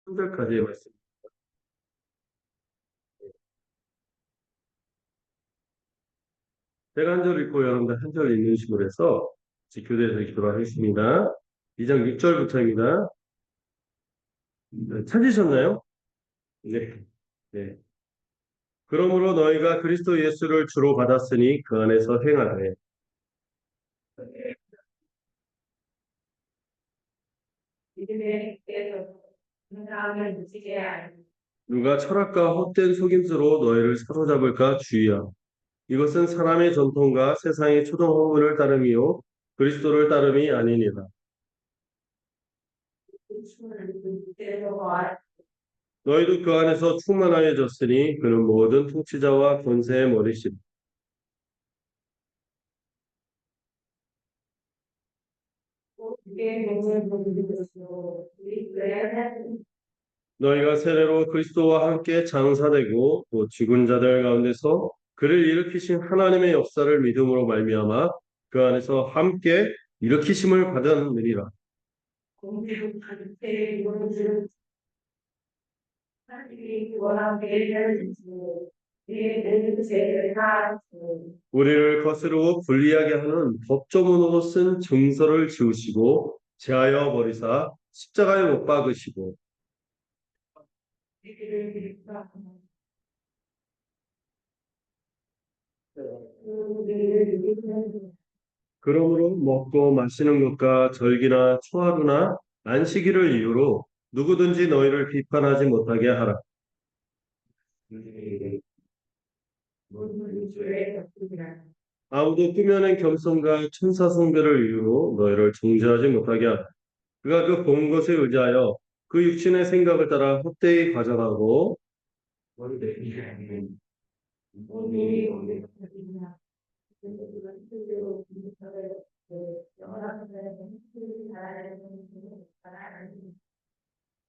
3절까지의 말씀. 제가 한 절 읽고 여러분들 한 절 읽는 식으로 해서 교대에서 읽도록 하겠습니다. 2장 6절부터입니다. 찾으셨나요? 네. 네. 그러므로 너희가 그리스도 예수를 주로 받았으니 그 안에서 행하되 누가 철학과 헛된 속임수로 너희를 사로잡을까 주의하라. 이것은 사람의 전통과 세상의 초동 허물을 따름이요 그리스도를 따름이 아니니라. 너희도 그 안에서 충만하여졌으니 그는 모든 통치자와 권세의 머리시라. 너희가 세례로 그리스도와 함께 장사되고 또 죽은 자들 가운데서 그를 일으키신 하나님의 역사를 믿음으로 말미암아 그 안에서 함께 일으키심을 받았느니라. 우리를 거스르고 불리하게 하는 법조문으로 쓴 증서를 지우시고 제하여 버리사 십자가에 못 박으시고 그러므로 먹고 마시는 것과 절기나 초하루나 안식일을 이유로 누구든지 너희를 비판하지 못하게 하라. 아무도 꾸며낸 겸손과 천사 숭배를 이유로 너희를 정죄하지 못하게 하라. 그가 그 본 것에 의지하여 그 육신의 생각을 따라 헛되이 가져가고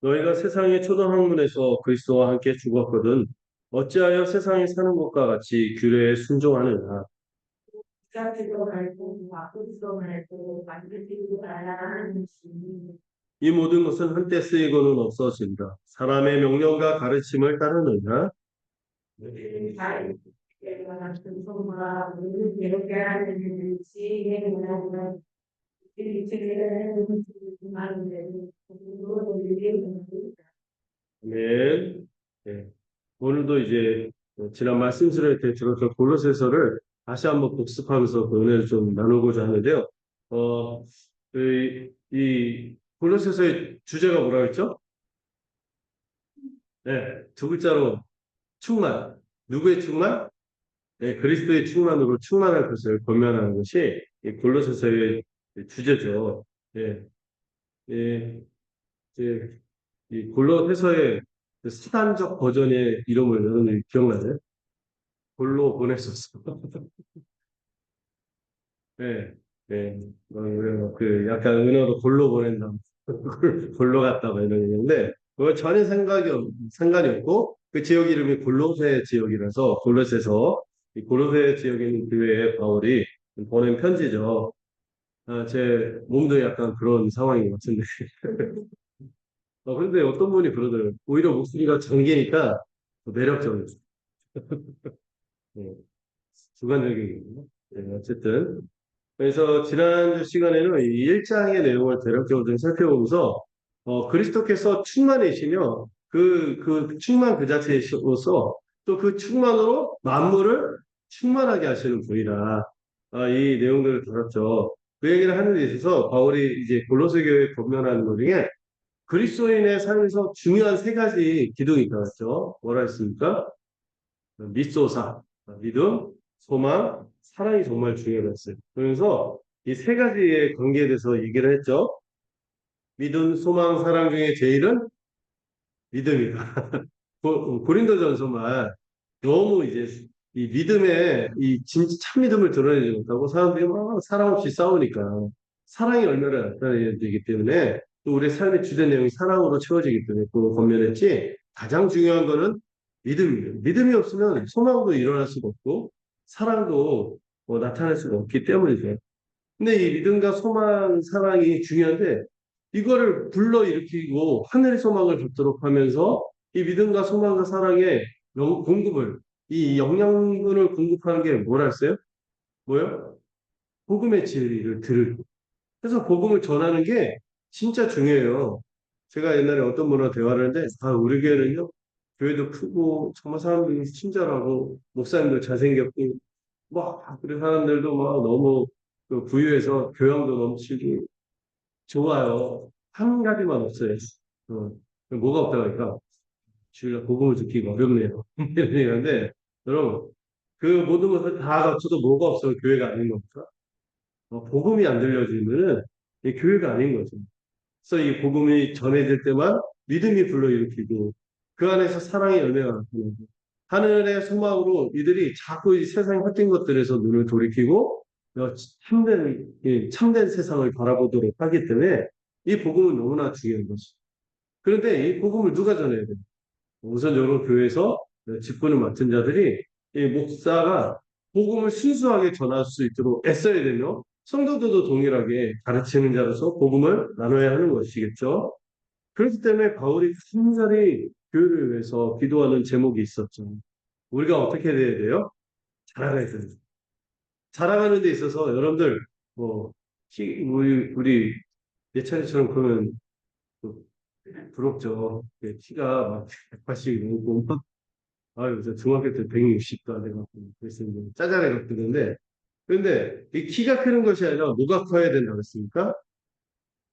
너희가 세상의 초등 학문에서 그리스도와 함께 죽었거든 어찌하여 세상에 사는 것과 같이 규례에 순종하느냐. 이 모든 것은 한때 쓰이고는 없어진다. 사람의 명령과 가르침을 따르느냐. 아멘. 네. 오늘도 이제 지난 말씀들을 이렇게 들어서 골로새서를 다시 한번 복습하면서 그 은혜를 좀 나누고자 하는데요. 어, 이 골로새서의 주제가 뭐라 그랬죠? 네, 두 글자로 충만. 누구의 충만? 네, 그리스도의 충만으로 충만할 것을 권면하는 것이 이 골로새서의 주제죠. 예, 예, 이제 이 골로새서의 그 수단적 버전의 이름을 여러분 기억나요? 골로 보냈었어. 네, 네. 그 약간 은어로 골로 보낸다. 골로 갔다 뭐 이런 얘기인데 그거 전혀 상관이 없고 그 지역 이름이 골로새 지역이라서 골로새서 이 골로새 지역에 있는 교회에 바울이 보낸 편지죠. 아, 제 몸도 약간 그런 상황인 것 같은데. 그런데 어떤 분이 그러더라고요. 오히려 목소리가 잠기니까 더 매력적이었어요. 네, 주관적이거든요. 네, 어쨌든. 그래서 지난주 시간에는 이 1장의 내용을 대략적으로 좀 살펴보면서 그리스도께서 충만이시며 그 충만 그 자체로서 또 그 충만으로 만물을 충만하게 하시는 분이다. 이 내용들을 들었죠. 그 얘기를 하는 데 있어서 바울이 이제 골로새 교회에 권면하는 것 중에 그리스도인의 삶에서 중요한 세 가지 기둥이 있다고 죠 뭐라 했습니까? 믿소사, 믿음, 소망, 사랑이 정말 중요했어요. 그래서 이 세 가지의 관계에 대해서 얘기를 했죠. 믿음, 소망, 사랑 중에 제일은 믿음이다. 고린도전서만 너무 이제 이 믿음에 이 진짜 참 믿음을 드러내지 못하고 사람들이 막 사랑 없이 싸우니까 사랑이 얼마나 나타나야 되기 때문에 또 우리 삶의 주된 내용이 사랑으로 채워지기 때문에 그 권면했지 가장 중요한 거는 믿음이에요. 믿음이 없으면 소망도 일어날 수가 없고 사랑도 나타날 수가 없기 때문이죠. 근데 이 믿음과 소망, 사랑이 중요한데 이거를 불러일으키고 하늘의 소망을 갖도록 하면서 이 믿음과 소망과 사랑의 공급을, 이 영양분을 공급하는 게 뭐라 했어요? 뭐요? 복음의 진리를 들을. 그래서 복음을 전하는 게 진짜 중요해요. 제가 옛날에 어떤 분과 대화를 했는데, 우리 교회는요, 교회도 크고, 정말 사람들이 친절하고, 목사님도 잘생겼고, 그래 사람들도 막 너무 그 부유해서 교양도 넘치고, 좋아요. 한 가지만 없어요. 어, 뭐가 없다고 하니까, 주일날 복음을 듣기가 어렵네요. 이러는데, 여러분, 그 모든 것을 다 갖춰도 뭐가 없어요? 교회가 아닌 겁니까? 복음이 안 들려지면은 이 교회가 아닌 거죠. 그래서 이 복음이 전해질 때만 믿음이 불러일으키고 그 안에서 사랑의 열매가 나타나고 하늘의 소망으로 이들이 자꾸 이 세상의 헛된 것들에서 눈을 돌이키고 참된 세상을 바라보도록 하기 때문에 이 복음은 너무나 중요한 것이죠. 그런데 이 복음을 누가 전해야 돼요? 우선적으로 교회에서 직분을 맡은 자들이 이 목사가 복음을 순수하게 전할 수 있도록 애써야 되며 성도들도 동일하게 가르치는 자로서 복음을 나눠야 하는 것이겠죠. 그렇기 때문에 바울이 간절히 교회를 위해서 기도하는 제목이 있었죠. 우리가 어떻게 돼야 돼요? 자라가야 돼요. 자라가는 데 있어서 여러분들 뭐 우리 예찬이처럼 그러면 부럽죠. 키가 막 180 넘고 저 중학교 때 160도 안 돼갖고 그랬었는데 짜잘해갖고 그런데 그런데 이 키가 크는 것이 아니라 뭐가 커야 된다고 했습니까?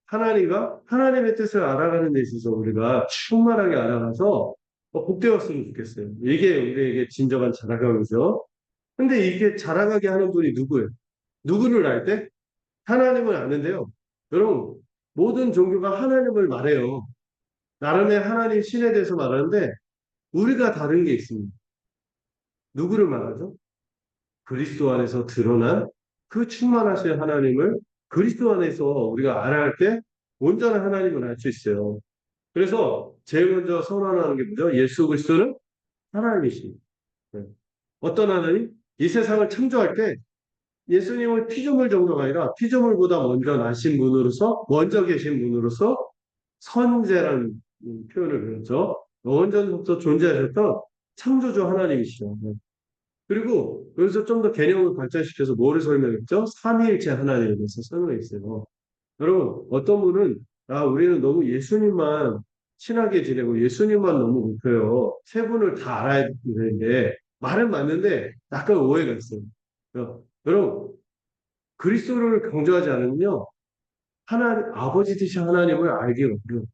하나님의 뜻을 알아가는 데 있어서 우리가 충만하게 알아가서 복되었으면 좋겠어요. 이게 우리에게 진정한 자라감이죠. 근데 이게 자라가게 하는 분이 누구예요? 누구를 알 때? 하나님을 아는데요. 여러분, 모든 종교가 하나님을 말해요. 나름의 하나님 신에 대해서 말하는데 우리가 다른 게 있습니다. 누구를 말하죠? 그리스도 안에서 드러난 그 충만하신 하나님을 그리스도 안에서 우리가 알아야 할 때 온전한 하나님을 알 수 있어요. 그래서 제일 먼저 선언하는 게 뭐죠? 예수 그리스도는 하나님이십니다. 네. 어떤 하나님? 이 세상을 창조할 때 예수님은 피조물 정도가 아니라 피조물보다 먼저 나신 분으로서 먼저 계신 분으로서 선제라는 표현을 배웠죠. 원전부터 존재하셨던 창조주 하나님이시죠. 네. 그리고 여기서 좀 더 개념을 발전시켜서 뭐를 설명했죠? 삼위일체 하나님에 대해서 설명했어요. 여러분, 어떤 분은, 우리는 너무 예수님만 친하게 지내고 예수님만 너무 높여요. 세 분을 다 알아야 되는데, 말은 맞는데, 약간 오해가 있어요. 여러분, 그리스도를 강조하지 않으면요, 아버지 되신 하나님을 알기 어려워요.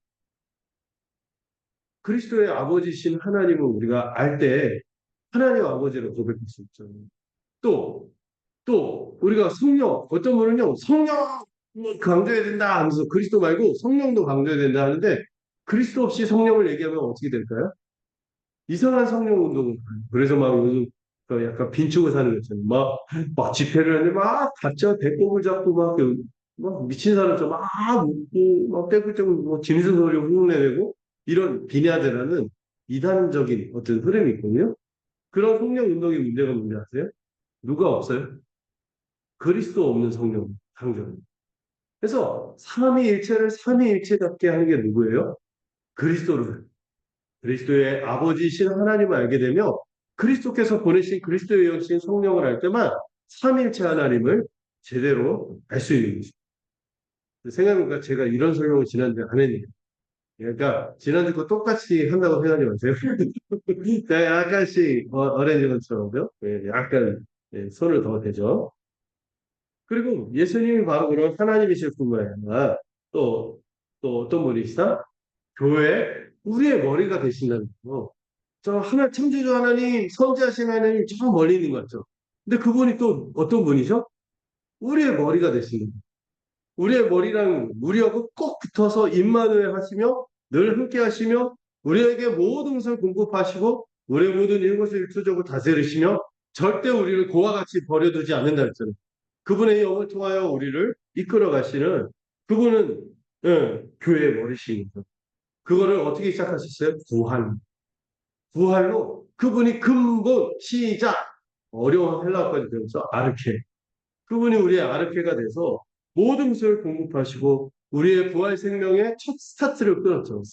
그리스도의 아버지신 하나님을 우리가 알 때, 하나님 아버지를 고백할 수 있죠. 또, 우리가 성령, 어떤 분은요, 성령 강조해야 된다 하면서 그리스도 말고 성령도 강조해야 된다 하는데 그리스도 없이 성령을 얘기하면 어떻게 될까요? 이상한 성령 운동을 해요. 그래서 막 요즘 그 약간 빈축을 사는 거 있잖아요. 막 집회를 하는데 막 각자 배꼽을 잡고 막 미친 사람처럼 막 웃고 막 떼굴떼굴 뭐 짐승 소리 흉내내고 이런 비냐드라는 이단적인 어떤 흐름이 있거든요. 그런 성령 운동의 문제가 뭔지 아세요? 누가 없어요? 그리스도 없는 성령 창조입니다. 그래서 삼위일체를 삼위일체답게 하는 게 누구예요? 그리스도를. 그리스도의 아버지이신 하나님을 알게 되며 그리스도께서 보내신 그리스도의 영신 성령을 알 때만 삼위일체 하나님을 제대로 알 수 있는 것입니다. 생각해보니까 제가 이런 설명을 지난주에 안 했네요. 그러니까 지난주 거 똑같이 한다고 생각하지 마세요. 약간씩 어레인지먼트처럼요. 약간 손을 더 대죠. 그리고 예수님이 바로 그런 하나님이실 뿐만 아니라 또, 어떤 분이시다? 교회, 우리의 머리가 되신다는 거. 창조주 하나님, 선지하신 하나님 저 멀리 있는 것 같죠? 근데 그분이 또 어떤 분이죠? 우리의 머리가 되시는 분. 우리의 머리랑 우리하고 꼭 붙어서 임마누엘 하시며 늘 함께 하시며 우리에게 모든 것을 공급하시고 우리의 모든 일것을 일투족을 다스리시며 절대 우리를 고와 같이 버려두지 않는다 했잖아요. 그분의 영을 통하여 우리를 이끌어 가시는 그분은 교회의 머리시니까. 그거를 어떻게 시작하셨어요? 부활로 그분이 근본 시작 어려운 헬라어까지 배워서 아르케 그분이 우리의 아르케가 돼서 모든 것을 공급하시고 우리의 부활 생명의 첫 스타트를 끊었죠.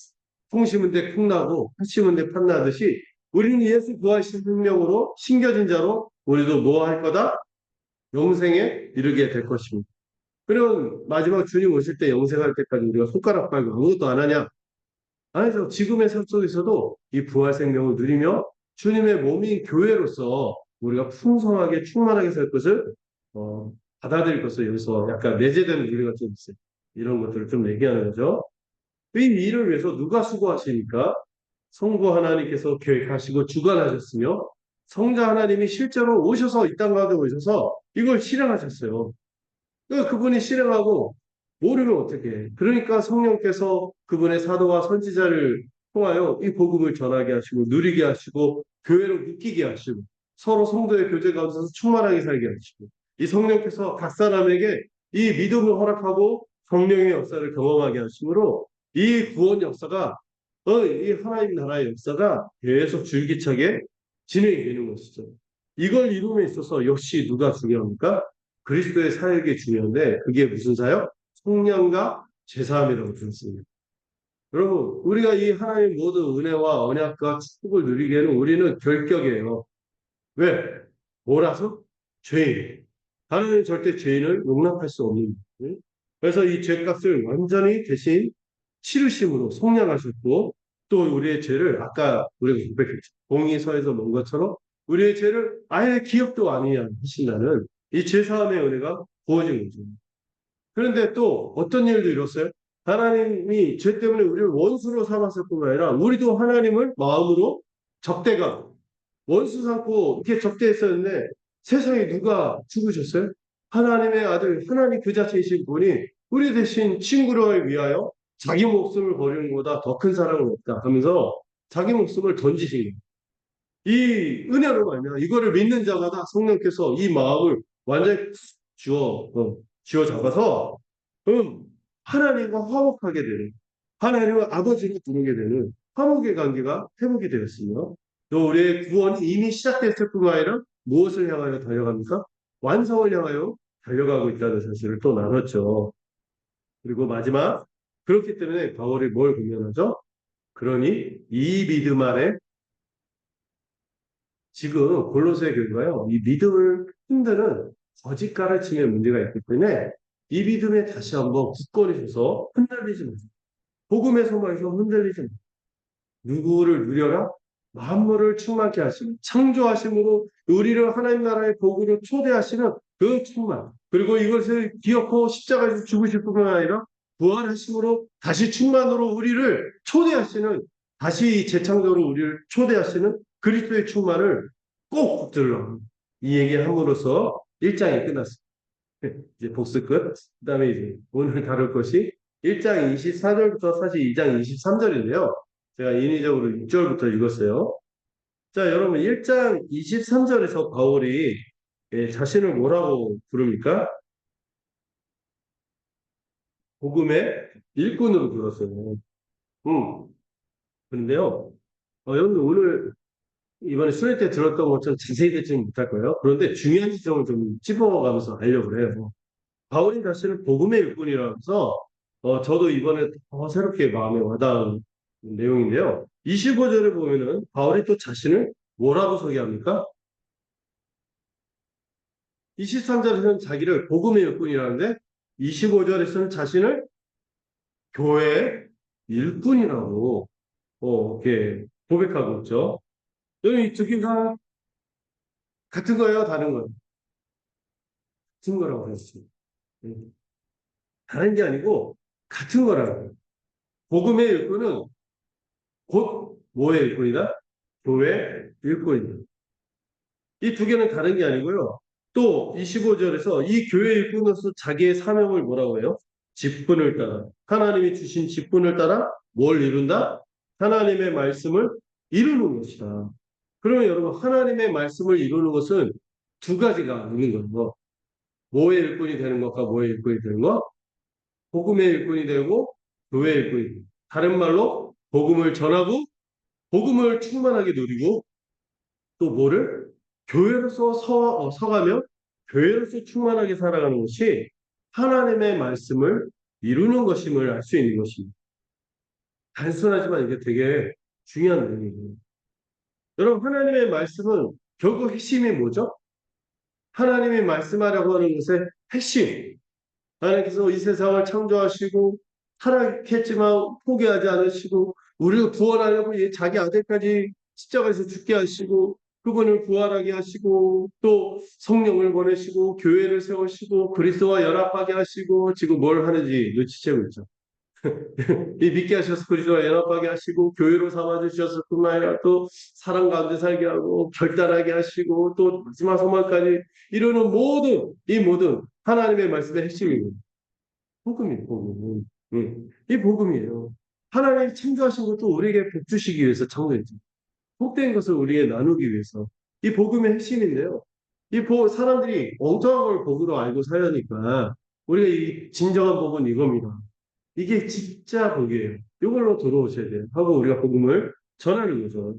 콩 심은 데 콩 나고 팥 심은 데 팥 나듯이 우리는 예수 부활 생명으로 심겨진 자로 우리도 뭐 할 거다? 영생에 이르게 될 것입니다. 그럼 마지막 주님 오실 때 영생할 때까지 우리가 손가락 빨고 아무것도 안 하냐? 아니죠. 지금의 삶 속에서도 이 부활 생명을 누리며 주님의 몸인 교회로서 우리가 풍성하게 충만하게 살 것을 어, 받아들일 것을 여기서 약간 내재되는 우리가 좀 있어요. 이런 것들을 좀 얘기하는 거죠. 이 일을 위해서 누가 수고하십니까? 성부 하나님께서 계획하시고 주관하셨으며 성자 하나님이 실제로 오셔서 이 땅 가운데 오셔서 이걸 실행하셨어요. 그분이 실행하고 모르면 어떻게 해. 그러니까 성령께서 그분의 사도와 선지자를 통하여 이 복음을 전하게 하시고 누리게 하시고 교회로 묶이게 하시고 서로 성도의 교제 가운데서 충만하게 살게 하시고 이 성령께서 각 사람에게 이 믿음을 허락하고 성령의 역사를 경험하게 하시므로 이 구원 역사가 이 하나님 나라의 역사가 계속 줄기차게 진행이 되는 것이죠. 이걸 이룸에 있어서 역시 누가 중요합니까? 그리스도의 사역이 중요한데 그게 무슨 사역? 성령과 제사함이라고 들었습니다. 여러분, 우리가 이 하나님의 모든 은혜와 언약과 축복을 누리기에는 우리는 결격이에요. 왜? 뭐라서? 죄인. 하나님은 절대 죄인을 용납할 수 없는 거예요. 그래서 이 죄값을 완전히 대신 치르심으로 속량하셨고 또 우리의 죄를 아까 우리가 고백했죠. 공의서에서 본 것처럼 우리의 죄를 아예 기억도 아니냐 하신다는 이 죄사함의 은혜가 부어진 거죠. 그런데 또 어떤 일도 이뤘어요? 하나님이 죄 때문에 우리를 원수로 삼았을 뿐만 아니라 우리도 하나님을 마음으로 적대가 원수 삼고 이렇게 적대했었는데 세상에 누가 죽으셨어요? 하나님의 아들, 하나님 그 자체이신 분이 우리 대신 친구를 위하여 자기 목숨을 버리는 것보다 더 큰 사랑은 없다 하면서 자기 목숨을 던지신 거예요. 이 은혜로 말미암아 이거를 믿는 자마다 성령께서 이 마음을 완전히 쥐어 잡아서 하나님과 화목하게 되는 하나님을 아버지로 부르게 되는 화목의 관계가 회복이 되었으며 또 우리의 구원이 이미 시작됐을 뿐만 아니라 무엇을 향하여 달려갑니까? 완성을 향하여 달려가고 있다는 사실을 또 나눴죠. 그리고 마지막 그렇기 때문에 바울이 뭘 공면하죠? 그러니 이 믿음 안에 지금 골로새 교회가요, 이 믿음을 흔드는 거짓 가르침의 문제가 있기 때문에 이 믿음에 다시 한번 굳건히 서서 흔들리지 마세요. 복음의 소망에서 흔들리지 마세요. 누구를 누려라? 만물을 충만케 하시는 창조하심으로 우리를 하나님 나라의 복으로 초대하시는 그 충만. 그리고 이것을 기억하고 십자가에서 죽으실 뿐만 아니라 부활하심으로 다시 충만으로 우리를 초대하시는 다시 재창조로 우리를 초대하시는 그리스도의 충만을 꼭 붙들라. 이 얘기를 함으로써 1장이 끝났습니다. 이제 복습 끝. 그 다음에 이제 오늘 다룰 것이 1장 24절부터 사실 2장 23절인데요. 제가 인위적으로 6절부터 읽었어요. 자, 여러분 1장 23절에서 바울이 자신을 뭐라고 부릅니까? 복음의 일꾼으로 불렀어요. 그런데요. 여러분 오늘 이번에 수련 때 들었던 것처럼 자세히 듣지는 못할 거예요. 그런데 중요한 지점을 좀 찝어가면서 알려고 해요. 바울이 자신을 복음의 일꾼이라서 저도 이번에 더 새롭게 마음에 와닿은 내용인데요. 25절에 보면은 바울이 또 자신을 뭐라고 소개합니까? 23절에서는 자기를 복음의 일꾼이라는데 25절에서는 자신을 교회의 일꾼이라고 이렇게 고백하고 있죠. 여기 이 두 개가 같은 거예요, 다른 거예요? 같은 거라고 했습니다. 다른 게 아니고 같은 거라고요. 복음의 일꾼은 곧 뭐의 일꾼이다? 교회 일꾼입니다. 이 두 개는 다른 게 아니고요. 또 25절에서 이 교회 일꾼으로서 자기의 사명을 뭐라고 해요? 직분을 따라. 하나님이 주신 직분을 따라 뭘 이룬다? 하나님의 말씀을 이루는 것이다. 그러면 여러분 하나님의 말씀을 이루는 것은 두 가지가 있는 거예요. 뭐의 일꾼이 되는 것과 뭐의 일꾼이 되는 것? 복음의 일꾼이 되고 교회의 일꾼이 되고 다른 말로 복음을 전하고 복음을 충만하게 누리고 또 뭐를 교회로서 서가며 교회로서 충만하게 살아가는 것이 하나님의 말씀을 이루는 것임을 알 수 있는 것입니다. 단순하지만 이게 되게 중요한 내용이에요. 여러분, 하나님의 말씀은 결국 핵심이 뭐죠? 하나님이 말씀하려고 하는 것의 핵심. 하나님께서 이 세상을 창조하시고 타락했지만 포기하지 않으시고 우리를 구원하려고 자기 아들까지 십자가에서 죽게 하시고 그분을 부활하게 하시고 또 성령을 보내시고 교회를 세우시고 그리스도와 연합하게 하시고 지금 뭘 하는지 눈치채고 있죠. 이 믿게 하셔서 그리스도와 연합하게 하시고 교회로 삼아주셔서 뿐만 아니라 또 사랑 가운데 살게 하고 결단하게 하시고 또 마지막 소망까지 이루는 이 모든 하나님의 말씀의 핵심입니다. 복음이에요, 복음. 이 복음이에요. 하나님이 창조하신 것도 우리에게 복 주시기 위해서 창조했죠. 복된 것을 우리에게 나누기 위해서. 이 복음의 핵심인데요. 사람들이 엉뚱한 걸 복으로 알고 살려니까 우리가 이 진정한 복은 이겁니다. 이게 진짜 복이에요. 이걸로 들어오셔야 돼요. 하고 우리가 복음을 전하는 거죠.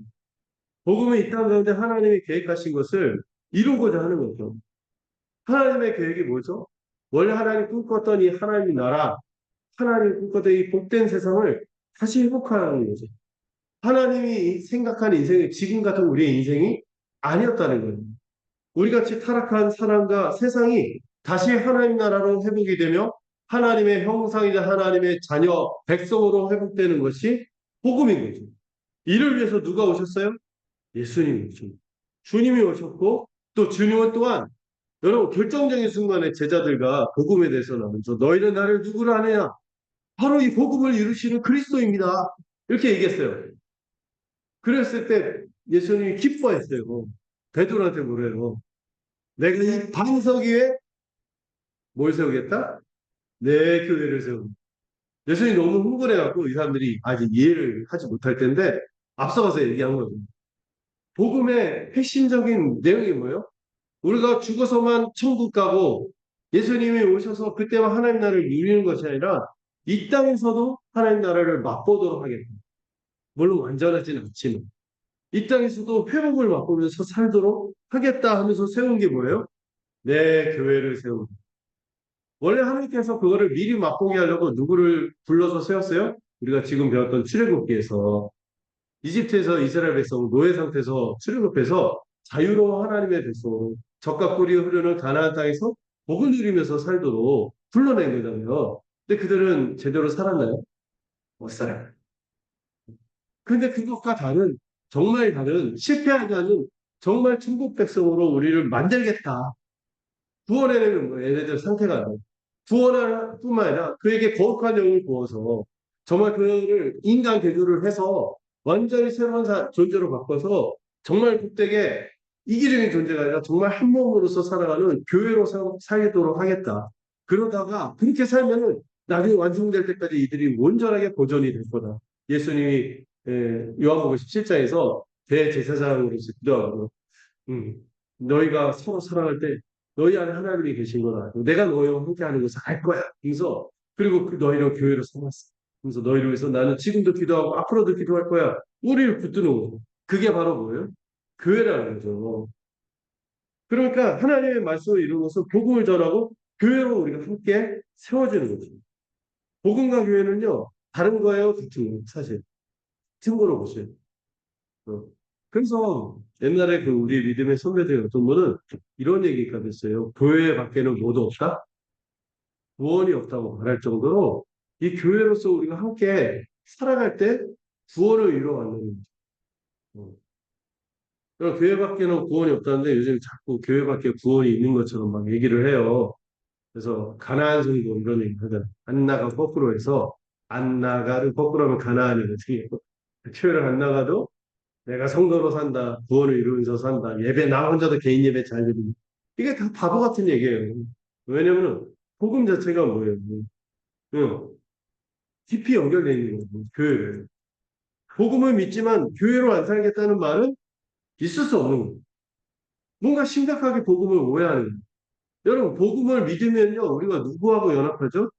복음은 이 땅 가운데 하나님이 계획하신 것을 이루고자 하는 거죠. 하나님의 계획이 뭐죠? 원래 하나님 꿈꿨던 이 하나님 나라, 하나님 꿈꿨던 이 복된 세상을 다시 회복하는 거죠. 하나님이 생각한 인생이 지금 같은 우리의 인생이 아니었다는 거예요. 우리같이 타락한 사람과 세상이 다시 하나님 나라로 회복이 되며 하나님의 형상이자 하나님의 자녀, 백성으로 회복되는 것이 복음인 거죠. 이를 위해서 누가 오셨어요? 예수님이 오셨죠. 주님이 오셨고 또 주님은 또한 여러분 결정적인 순간에 제자들과 복음에 대해서 나누죠. 너희는 나를 누구로 아느냐? 바로 이 복음을 이루시는 그리스도입니다. 이렇게 얘기했어요. 그랬을 때 예수님이 기뻐했어요. 베드로한테 뭐래요? 내가 이 반석 위에 뭘 세우겠다? 내 교회를 세우고. 예수님이 너무 흥분해갖고 이 사람들이 아직 이해를 하지 못할 텐데 앞서가서 얘기한 거죠. 복음의 핵심적인 내용이 뭐예요? 우리가 죽어서만 천국 가고 예수님이 오셔서 그때만 하나님 나라를 누리는 것이 아니라 이 땅에서도 하나님 나라를 맛보도록 하겠다. 물론 완전하지는 않지만 이 땅에서도 회복을 맛보면서 살도록 하겠다 하면서 세운 게 뭐예요? 내 교회를 세우고. 원래 하나님께서 그거를 미리 맛보게 하려고 누구를 불러서 세웠어요? 우리가 지금 배웠던 출애굽기에서 이집트에서 이스라엘 백성 노예 상태에서 출애굽해서 자유로운 하나님의 백성 적과 꿀이 흐르는 가나안 땅에서 복을 누리면서 살도록 불러낸 거잖아요. 근데 그들은 제대로 살았나요? 못 살아요. 근데 그것과 다른 정말 다른 실패하지 않은 정말 천국 백성으로 우리를 만들겠다. 구원해내는 거예요. 얘네들 상태가. 구원할 뿐만 아니라 그에게 거룩한 영을 부어서 정말 그를 인간 개조를 해서 완전히 새로운 존재로 바꿔서 정말 복되게 이기적인 존재가 아니라 정말 한 몸으로서 살아가는 교회로 살도록 하겠다. 그러다가 그렇게 살면은 나중에 완성될 때까지 이들이 온전하게 보존이 될 거다. 예수님이 요한복음 17장에서 대제사장으로서 기도하고 너희가 서로 사랑할 때 너희 안에 하나님이 계신 거다. 내가 너희와 함께 하는 것을 알 거야. 그래서 그리고 너희를 교회로 삼았어. 그래서 너희를 위해서 나는 지금도 기도하고 앞으로도 기도할 거야. 우리를 붙드는 거죠. 그게 바로 뭐예요? 교회라는 거죠. 그러니까 하나님의 말씀을 이루는 것은 복음을 전하고 교회로 우리가 함께 세워지는 거죠. 복음과 교회는요. 다른 거예요? 같은 거예요? 사실. 참고로 보세요. 어. 그래서 옛날에 그 우리 믿음의 선배들 어떤 분은 이런 얘기가 됐어요. 교회 밖에는 뭐도 없다? 구원이 없다고 말할 정도로 이 교회로서 우리가 함께 살아갈 때 구원을 이루어가는 거죠. 어. 그럼 교회 밖에는 구원이 없다는데 요즘 자꾸 교회 밖에 구원이 있는 것처럼 막 얘기를 해요. 그래서 가나안 성도 이런 얘기 하잖아요. 안 나가 거꾸로 해서 안 나가를 거꾸로 하면 가나안이거든요. 교회를 안 나가도 내가 성도로 산다. 구원을 이루면서 산다. 예배 나 혼자도 개인 예배 잘 드린다. 이게 다 바보 같은 얘기예요. 왜냐면은 복음 자체가 뭐예요? 응. 깊이 연결되어 있는 거예요. 교회를. 복음을 믿지만 교회로 안 살겠다는 말은 있을 수 없는 거예요. 뭔가 심각하게 복음을 오해하는 거예요. 여러분 복음을 믿으면요. 우리가 누구하고 연합하죠?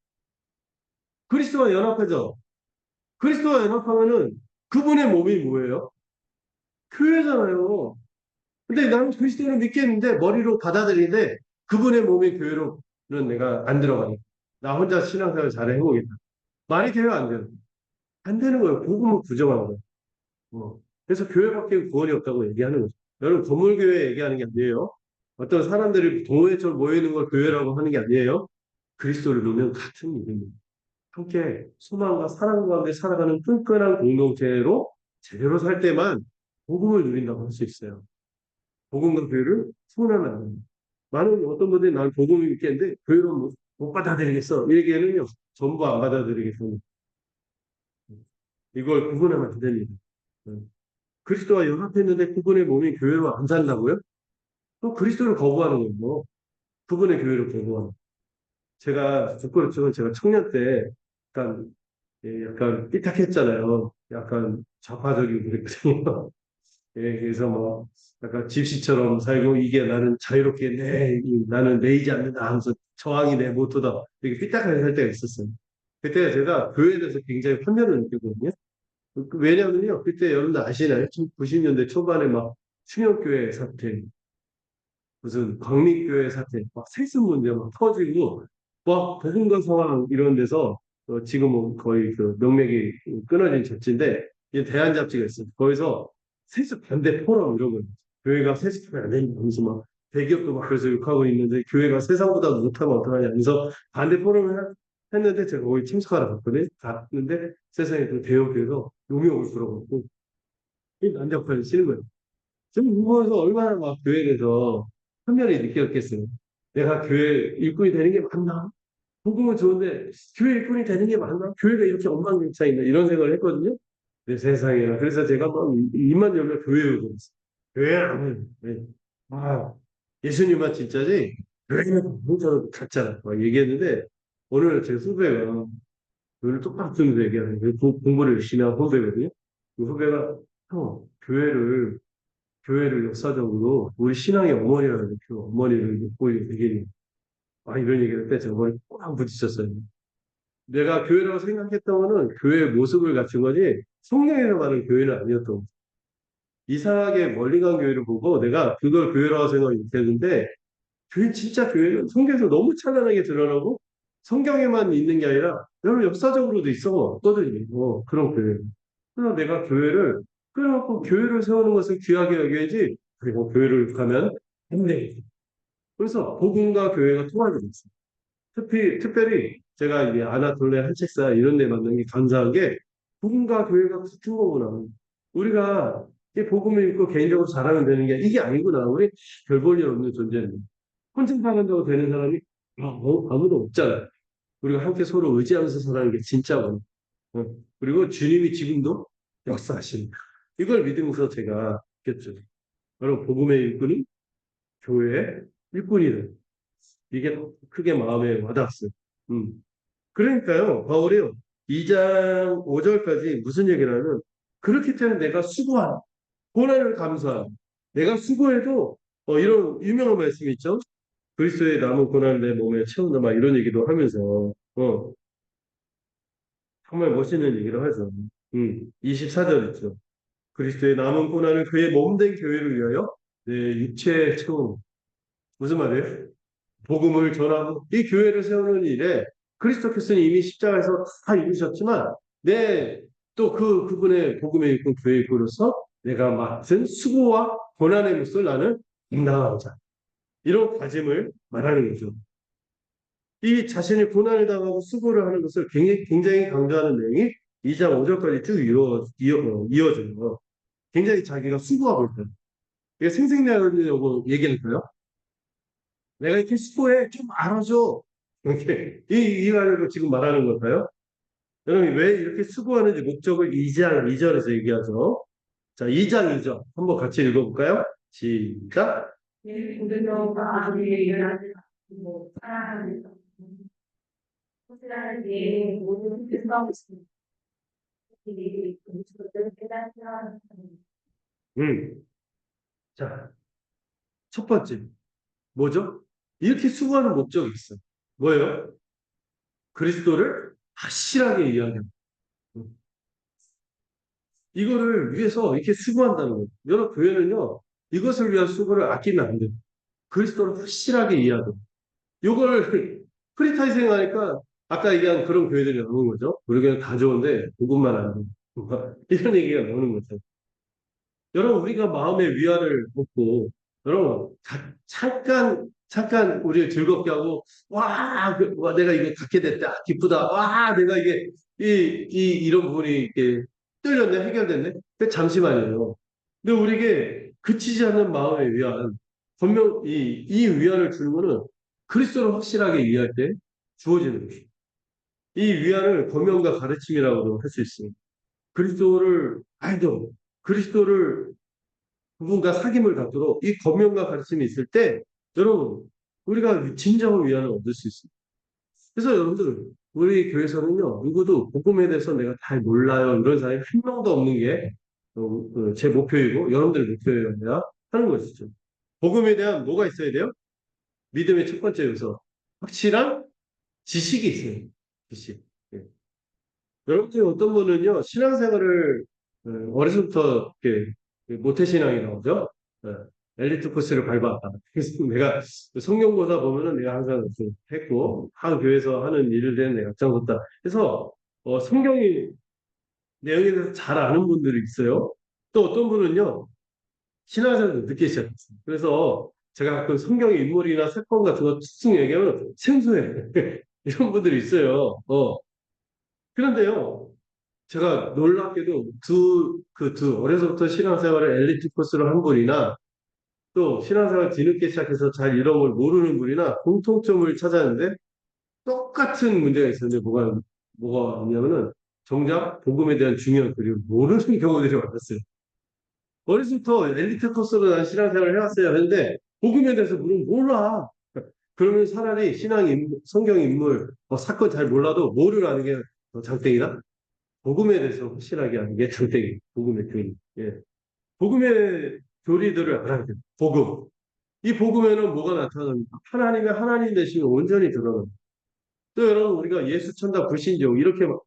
그리스도와 연합하죠. 그리스도와 연합하면은 그분의 몸이 뭐예요? 교회잖아요. 근데 나는 그리스도를 믿겠는데 머리로 받아들이는데 그분의 몸의 교회로는 내가 안 들어가요. 나 혼자 신앙생활 잘 해보겠다. 말이 돼요, 안 돼요? 안 되는 거예요. 복음을 부정하는 거예요. 그래서 교회밖에 구원이 없다고 얘기하는 거죠. 여러분, 건물교회 얘기하는 게 아니에요. 어떤 사람들이 동호회처럼 모이는 걸 교회라고 하는 게 아니에요. 그리스도를 믿는 같은 일입니다. 함께 소망과 사랑 가운데 살아가는 끈끈한 공동체로 제대로 살 때만 복음을 누린다고 할 수 있어요. 복음과 교회를 소원하면 안 됩니다. 많은 어떤 분들이 난 복음을 믿겠는데 교회로 못 받아들이겠어. 이 얘기는요. 전부 안 받아들이겠습니다. 이걸 구분하면 안 됩니다. 그리스도와 연합했는데 그분의 몸이 교회로 안 산다고요? 또 그리스도를 거부하는 거고 그분의 교회를 거부하는 거예요. 제가 부끄럽지만 제가 청년 때 약간 약간 삐딱했잖아요. 약간 좌파적이고 그랬거든요. 예, 그래서 뭐 약간 집시처럼 살고 이게 나는 자유롭게 나는 내이지 않는다 하면서 저항이 내 모토다. 이렇게 삐딱하게 살 때가 있었어요. 그때 제가 교회에 대해서 굉장히 편견을 느꼈거든요. 왜냐면요, 그때 여러분들 아시나요? 90년대 초반에 막 충역교회 사태, 무슨 광립교회 사태, 막 세습 문제 막 터지고, 막 복음과 상황 이런 데서 지금은 거의 그 명맥이 끊어진 잡지인데, 이게 대한 잡지가 있어요. 거기서 세습 반대 포럼 이런 거, 교회가 세습하면 안 된다 하면서 막 대기업도 막 그래서 욕하고 있는데, 교회가 세상보다 못하면 어떡하냐 하면서 반대 포럼을 했는데, 제가 거기 참석하러 갔거든요. 갔는데, 세상에 그 대형교회에서 용역을 들어갔고, 이 난장판을 치는 거예요. 저는 이거에서 얼마나 막 교회에 대해서 편견이 느꼈겠어요. 내가 교회 일꾼이 되는 게 맞나? 복음은 좋은데 교회 일꾼이 되는 게 맞나? 교회가 이렇게 엉망진창인가? 이런 생각을 했거든요. 내 세상에나. 그래서 제가 막 입만 열면 교회로 들었어요. 교회 안 해요. 네. 아, 예수님만 진짜지? 교회는 진짜로 같잖아. 막 얘기했는데 오늘 제 후배가 교회를 똑바로 듣는 얘기하는 거예요. 공부를 열심히 한 후배거든요. 그 후배가 형, 교회를 역사적으로 우리 신앙의 어머니라고 그 어머니를 믿고 되게 이런 얘기를 때 제가 머리 꽉 부딪혔어요. 내가 교회라고 생각했던 거는 교회의 모습을 갖춘 거지 성경에서 말하는 교회는 아니었던 거죠. 이상하게 멀리 간 교회를 보고 내가 그걸 교회라고 생각을 못했는데 교회 진짜 교회는 성경에서 너무 찬란하게 드러나고 성경에만 있는 게 아니라 여러분 역사적으로도 있거든요. 그런 교회. 그래서 내가 교회를 끊어놓고 교회를 세우는 것을 귀하게 여겨야지 그리고 교회를 가면 안 돼. 그래서 복음과 교회가 통하게 됐어요. 특별히 제가 이제 아나톨레 한책사 이런 데 만난 게 감사한 게 복음과 교회가 같은 거구나. 우리가 이 복음을 읽고 개인적으로 잘하면 되는 게 이게 아니구나. 우리 별 볼 일 없는 존재는. 혼자 살아간다고 되는 사람이 아무도 없잖아요. 우리가 함께 서로 의지하면서 살아가는 게 진짜고. 그리고 주님이 지금도 역사하십니다. 이걸 믿으면서 제가 느꼈죠. 여러분, 복음의 일꾼이 교회의 일꾼이다. 이게 크게 마음에 와닿았어요. 음. 그러니까요, 바울이요. 2장 5절까지 무슨 얘기를 하면, 그렇기 때문에 내가 수고한, 고난을 감수한, 내가 수고해도, 이런 유명한 말씀이 있죠? 그리스도의 남은 고난을 내 몸에 채운다, 막 이런 얘기도 하면서, 정말 멋있는 얘기를 하죠. 24절 있죠. 그리스도의 남은 고난을 그의 몸된 교회를 위하여 내 육체에 채운, 무슨 말이에요? 복음을 전하고 이 교회를 세우는 일에 그리스도께서는 이미 십자가에서 다 이루셨지만 또 그분의 복음의 일꾼 교회 일꾼으로서 내가 맡은 수고와 고난의 몫을 나는 감당하고자 이런 다짐을 말하는 거죠. 이 자신이 고난을 당하고 수고를 하는 것을 굉장히 강조하는 내용이 2장 5절까지 쭉 이어져요. 굉장히 자기가 수고하고 있다. 이게 생생내려고 얘기할까요? 내가 이렇게 수고해 좀 알아줘. 이렇게 이 말을 지금 말하는 걸까요? 여러분 왜 이렇게 수고하는지 목적을 2장 2절에서 얘기하죠. 자, 2장 2절 한번 같이 읽어볼까요? 시작. 자, 첫 번째 뭐죠? 이렇게 수고하는 목적이 있어요. 뭐예요? 그리스도를 확실하게 이해하는. 이거를 위해서 이렇게 수고한다는 거예요. 여러 교회는요, 이것을 위한 수고를 아끼면 안 돼요. 그리스도를 확실하게 이해하고. 이걸 프리타이생 하니까 아까 얘기한 그런 교회들이 나오는 거죠. 우리 교회는 다 좋은데 복음만 안 돼. 이런 얘기가 나오는 거죠. 여러분, 우리가 마음의 위안을 얻고, 여러분, 잠깐 우리를 즐겁게 하고, 와, 와, 내가 이게 갖게 됐다. 기쁘다. 와, 내가 이게, 이런 부분이 이렇게 뚫렸네, 해결됐네. 근데 잠시만요. 근데 우리에게 그치지 않는 마음의 위안, 분명 이 위안을 주는 거는 그리스도를 확실하게 이해할 때 주어지는 것이죠. 이 위안을 권면과 가르침이라고도 할 수 있습니다. 그리스도를 알도, 그리스도를 그분과 사귐을 갖도록 이 권면과 가르침이 있을 때 여러분 우리가 진정한 위안을 얻을 수 있습니다. 그래서 여러분들 우리 교회에서는요 누구도 복음에 대해서 내가 잘 몰라요 이런 사람이 한 명도 없는 게 제 목표이고 여러분들 목표여야 하는 것이죠. 복음에 대한 뭐가 있어야 돼요? 믿음의 첫 번째 요소 확실한 지식이 있어요. 지식. 예. 여러분들 어떤 분은요 신앙생활을 어려서부터 이렇게 모태신앙이 나오죠. 예, 엘리트 코스를 밟았다. 그래서 내가 성경보다 보면은 내가 항상 좀 했고 한 교회에서 하는 일을 대한 내가 앞장섰다. 그래서 성경이 내용에 대해서 잘 아는 분들이 있어요. 또 어떤 분은요 신앙생활을 늦게 시작했어요. 그래서 제가 가끔 성경의 인물이나 사건 같은 거 특징 얘기하면 생소해. 이런 분들이 있어요. 그런데요. 제가 놀랍게도 어려서부터 신앙생활을 엘리트 코스로 한 분이나 또 신앙생활 뒤늦게 시작해서 잘 이런 걸 모르는 분이나 공통점을 찾았는데 똑같은 문제가 있었는데 뭐가 있냐면은 정작 복음에 대한 중요한 그리고 모르는 경우들이 많았어요. 어려서부터 엘리트 코스로 난 신앙생활을 해왔어야 하는데 복음에 대해서 물론 몰라. 그러면 차라리 성경 인물, 사건 잘 몰라도 뭐를 아는 게 더 장땡이다? 복음에 대해서 확실하게 아는 게 장땡이, 복음의 교리. 예. 복음의 교리들을 알아야 돼요. 복음. 이 복음에는 뭐가 나타납니까? 하나님의 하나님 되심이 온전히 드러납니다. 또 여러분, 우리가 예수 천다 불신종, 이렇게 막,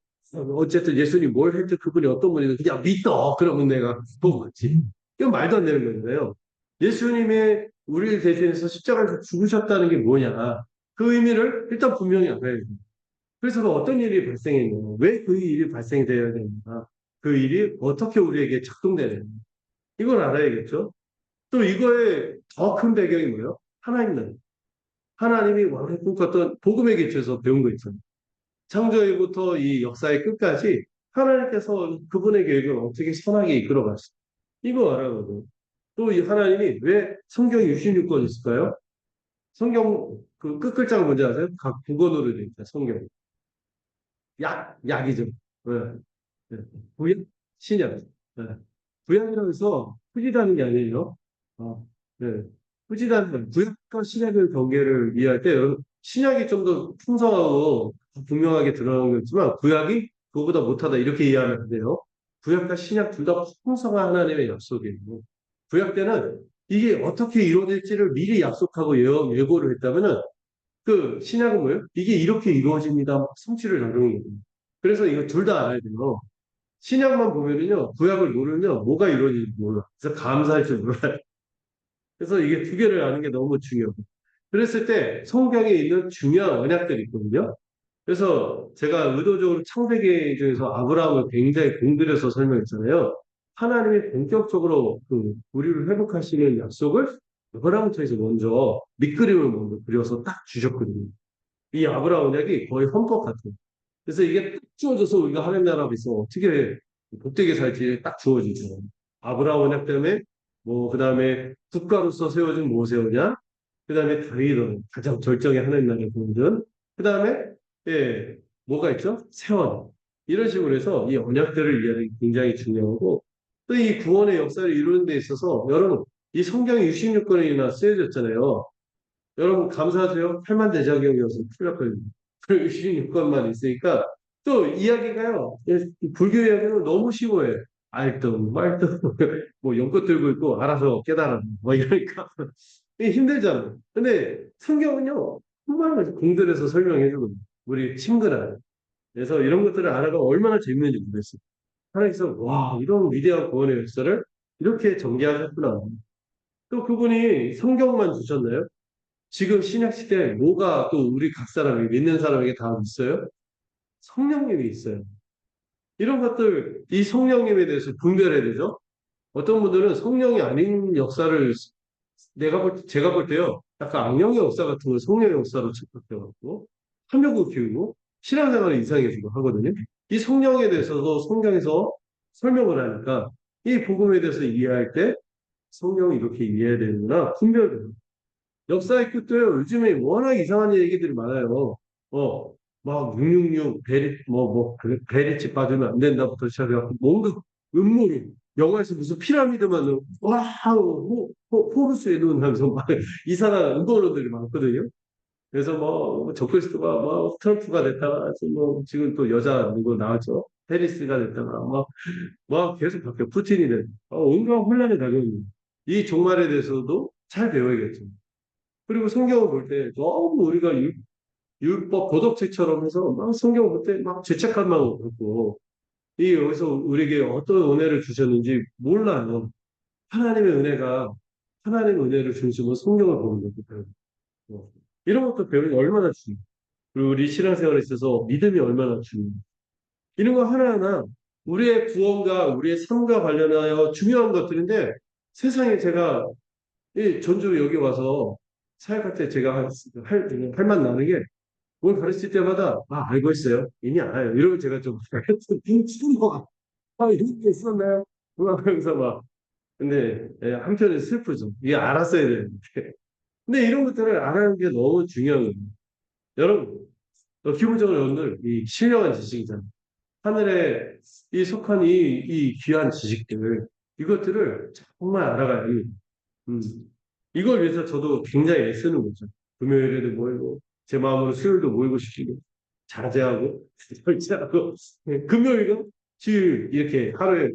어쨌든 예수님 뭘 했든 그분이 어떤 분이든 그냥 믿어. 그러면 내가 복음지. 이건 말도 안 되는 거예요. 예수님의 우리를 대신해서 십자가에서 죽으셨다는 게 뭐냐. 그 의미를 일단 분명히 알아야 돼요. 그래서 그 어떤 일이 발생했냐, 왜 그 일이 발생되어야 되는가, 그 일이 어떻게 우리에게 작동되는가, 이걸 알아야겠죠. 또 이거의 더 큰 배경이 뭐예요? 하나님. 하나님이 원래 꿈꿨던 복음에 기초해서 배운 거 있잖아요. 창조일부터 이 역사의 끝까지 하나님께서 그분의 계획을 어떻게 선하게 이끌어 갔어요. 이거 알아거든요. 또 이 하나님이 왜 성경이 66권 있을까요? 성경 그 끝글자가 뭔지 아세요? 각 국어으로 되어 있다. 성경. 약이죠. 네. 네. 구약, 신약. 네. 구약이라고 해서 후지다는 게 아니에요. 네. 후지다는 구약과 신약의 경계를 이해할 때 신약이 좀 더 풍성하고 분명하게 드러나는 거지만 구약이 그거보다 못하다 이렇게 이해하면 안 돼요. 구약과 신약 둘 다 풍성한 하나님의 약속이에요. 구약 때는 이게 어떻게 이루어질지를 미리 약속하고 예고를 했다면은 그 신약은 뭐예요? 이게 이렇게 이루어집니다. 성취를 다루는 거예요. 그래서 이거 둘 다 알아야 돼요. 신약만 보면은요, 구약을 모르면 뭐가 이루어질지 몰라. 그래서 감사할 줄 몰라요. 그래서 이게 두 개를 아는 게 너무 중요해요. 그랬을 때 성경에 있는 중요한 언약들이 있거든요. 그래서 제가 의도적으로 창세기 중에서 아브라함을 굉장히 공들여서 설명했잖아요. 하나님이 본격적으로 우리를 회복하시는 약속을 아브라함부터 먼저 밑그림을 먼저 그려서 딱 주셨거든요. 이 아브라함 언약이 거의 헌법 같아요. 그래서 이게 딱 주어져서 우리가 하나님 나라 앞에서 어떻게 복되게 살지 딱 주어지죠. 아브라함 언약 때문에 그 다음에 국가로서 세워진 모세오냐, 그 다음에 다윗은 가장 절정의 하나님 나라의 공든, 그 다음에 예 뭐가 있죠? 세원 이런 식으로 해서 이 언약들을 이해하는 게 굉장히 중요하고 또 이 구원의 역사를 이루는 데 있어서 여러분 이 성경이 66권이나 쓰여졌잖아요. 여러분 감사하세요. 8만 대장경이어서 풀렸거든요. 그 66권만 있으니까 또 이야기가요. 불교 이야기는 너무 쉬워요. 알등 말등 뭐 연꽃 들고 있고 알아서 깨달아 뭐 이러니까 이게 힘들잖아요. 근데 성경은요 한번만 공들여서 설명해 주거든요. 우리 친근한. 그래서 이런 것들을 알아가 얼마나 재밌는지 모르겠어요. 하나님께서 와 이런 위대한 구원의 역사를 이렇게 전개하셨구나. 또 그분이 성경만 주셨나요? 지금 신약 시대에 뭐가 또 우리 각 사람이 믿는 사람에게 다 있어요? 성령님이 있어요. 이런 것들, 이 성령님에 대해서 분별해야 되죠. 어떤 분들은 성령이 아닌 역사를 제가 볼 때요, 약간 악령의 역사 같은 걸 성령의 역사로 착각해갖고, 탐욕을 키우고, 신앙생활을 이상해지고 하거든요. 이 성령에 대해서도 성경에서 설명을 하니까, 이 복음에 대해서 이해할 때, 성령이 이렇게 이해해야 되는구나, 분별돼요. 역사의 끝도요, 요즘에 워낙 이상한 얘기들이 많아요. 어, 막, 666, 베리치 빠지면 안 된다부터 시작해갖고, 뭔가 음모론, 영화에서 무슨 피라미드만, 와우, 포르스에 놓은 하면서 막 이상한 음모론들이 많거든요. 그래서 뭐, 적그리스도가 뭐, 트럼프가 됐다가, 지금 또 여자 누구 나왔죠? 페리스가 됐다가, 계속 바뀌어. 푸틴이 됐 온갖 혼란이 당연히. 이 종말에 대해서도 잘 배워야겠죠. 그리고 성경을 볼 때 너무 우리가 율법 도덕책처럼 해서 막 성경을 볼 때 막 죄책감 마음을 갖고 이 여기서 우리에게 어떤 은혜를 주셨는지 몰라요. 하나님의 은혜가 하나님의 은혜를 중심으로 성경을 보는 거거든요. 이런 것도 배우는 게 얼마나 중요해요. 그리고 우리 신앙생활에 있어서 믿음이 얼마나 중요해요. 이런 거 하나하나 우리의 구원과 우리의 삶과 관련하여 중요한 것들인데 세상에 제가 이 전주 여기 와서 사역할 때 제가 할만 나는 게 뭘 가르칠 때마다 알고 있어요. 이미 알아요. 이러면 제가 좀 빙치는 거 이런 게 있었나요? 막 하면서 막 근데 한편은 슬프죠. 이게 알았어야 되는데. 근데 이런 것들을 알아야 게 너무 중요한 거예요. 여러분, 기본적으로 여러분들 이 신령한 지식이잖아요. 하늘에 이 속한 이 귀한 지식들 이것들을 정말 알아가야 해요. 음. 이걸 위해서 저도 굉장히 애쓰는 거죠. 금요일에도 모이고, 제 마음으로 수요일도 모이고 싶고, 자제하고, 절제하고, 금요일은 주일, 이렇게 하루에,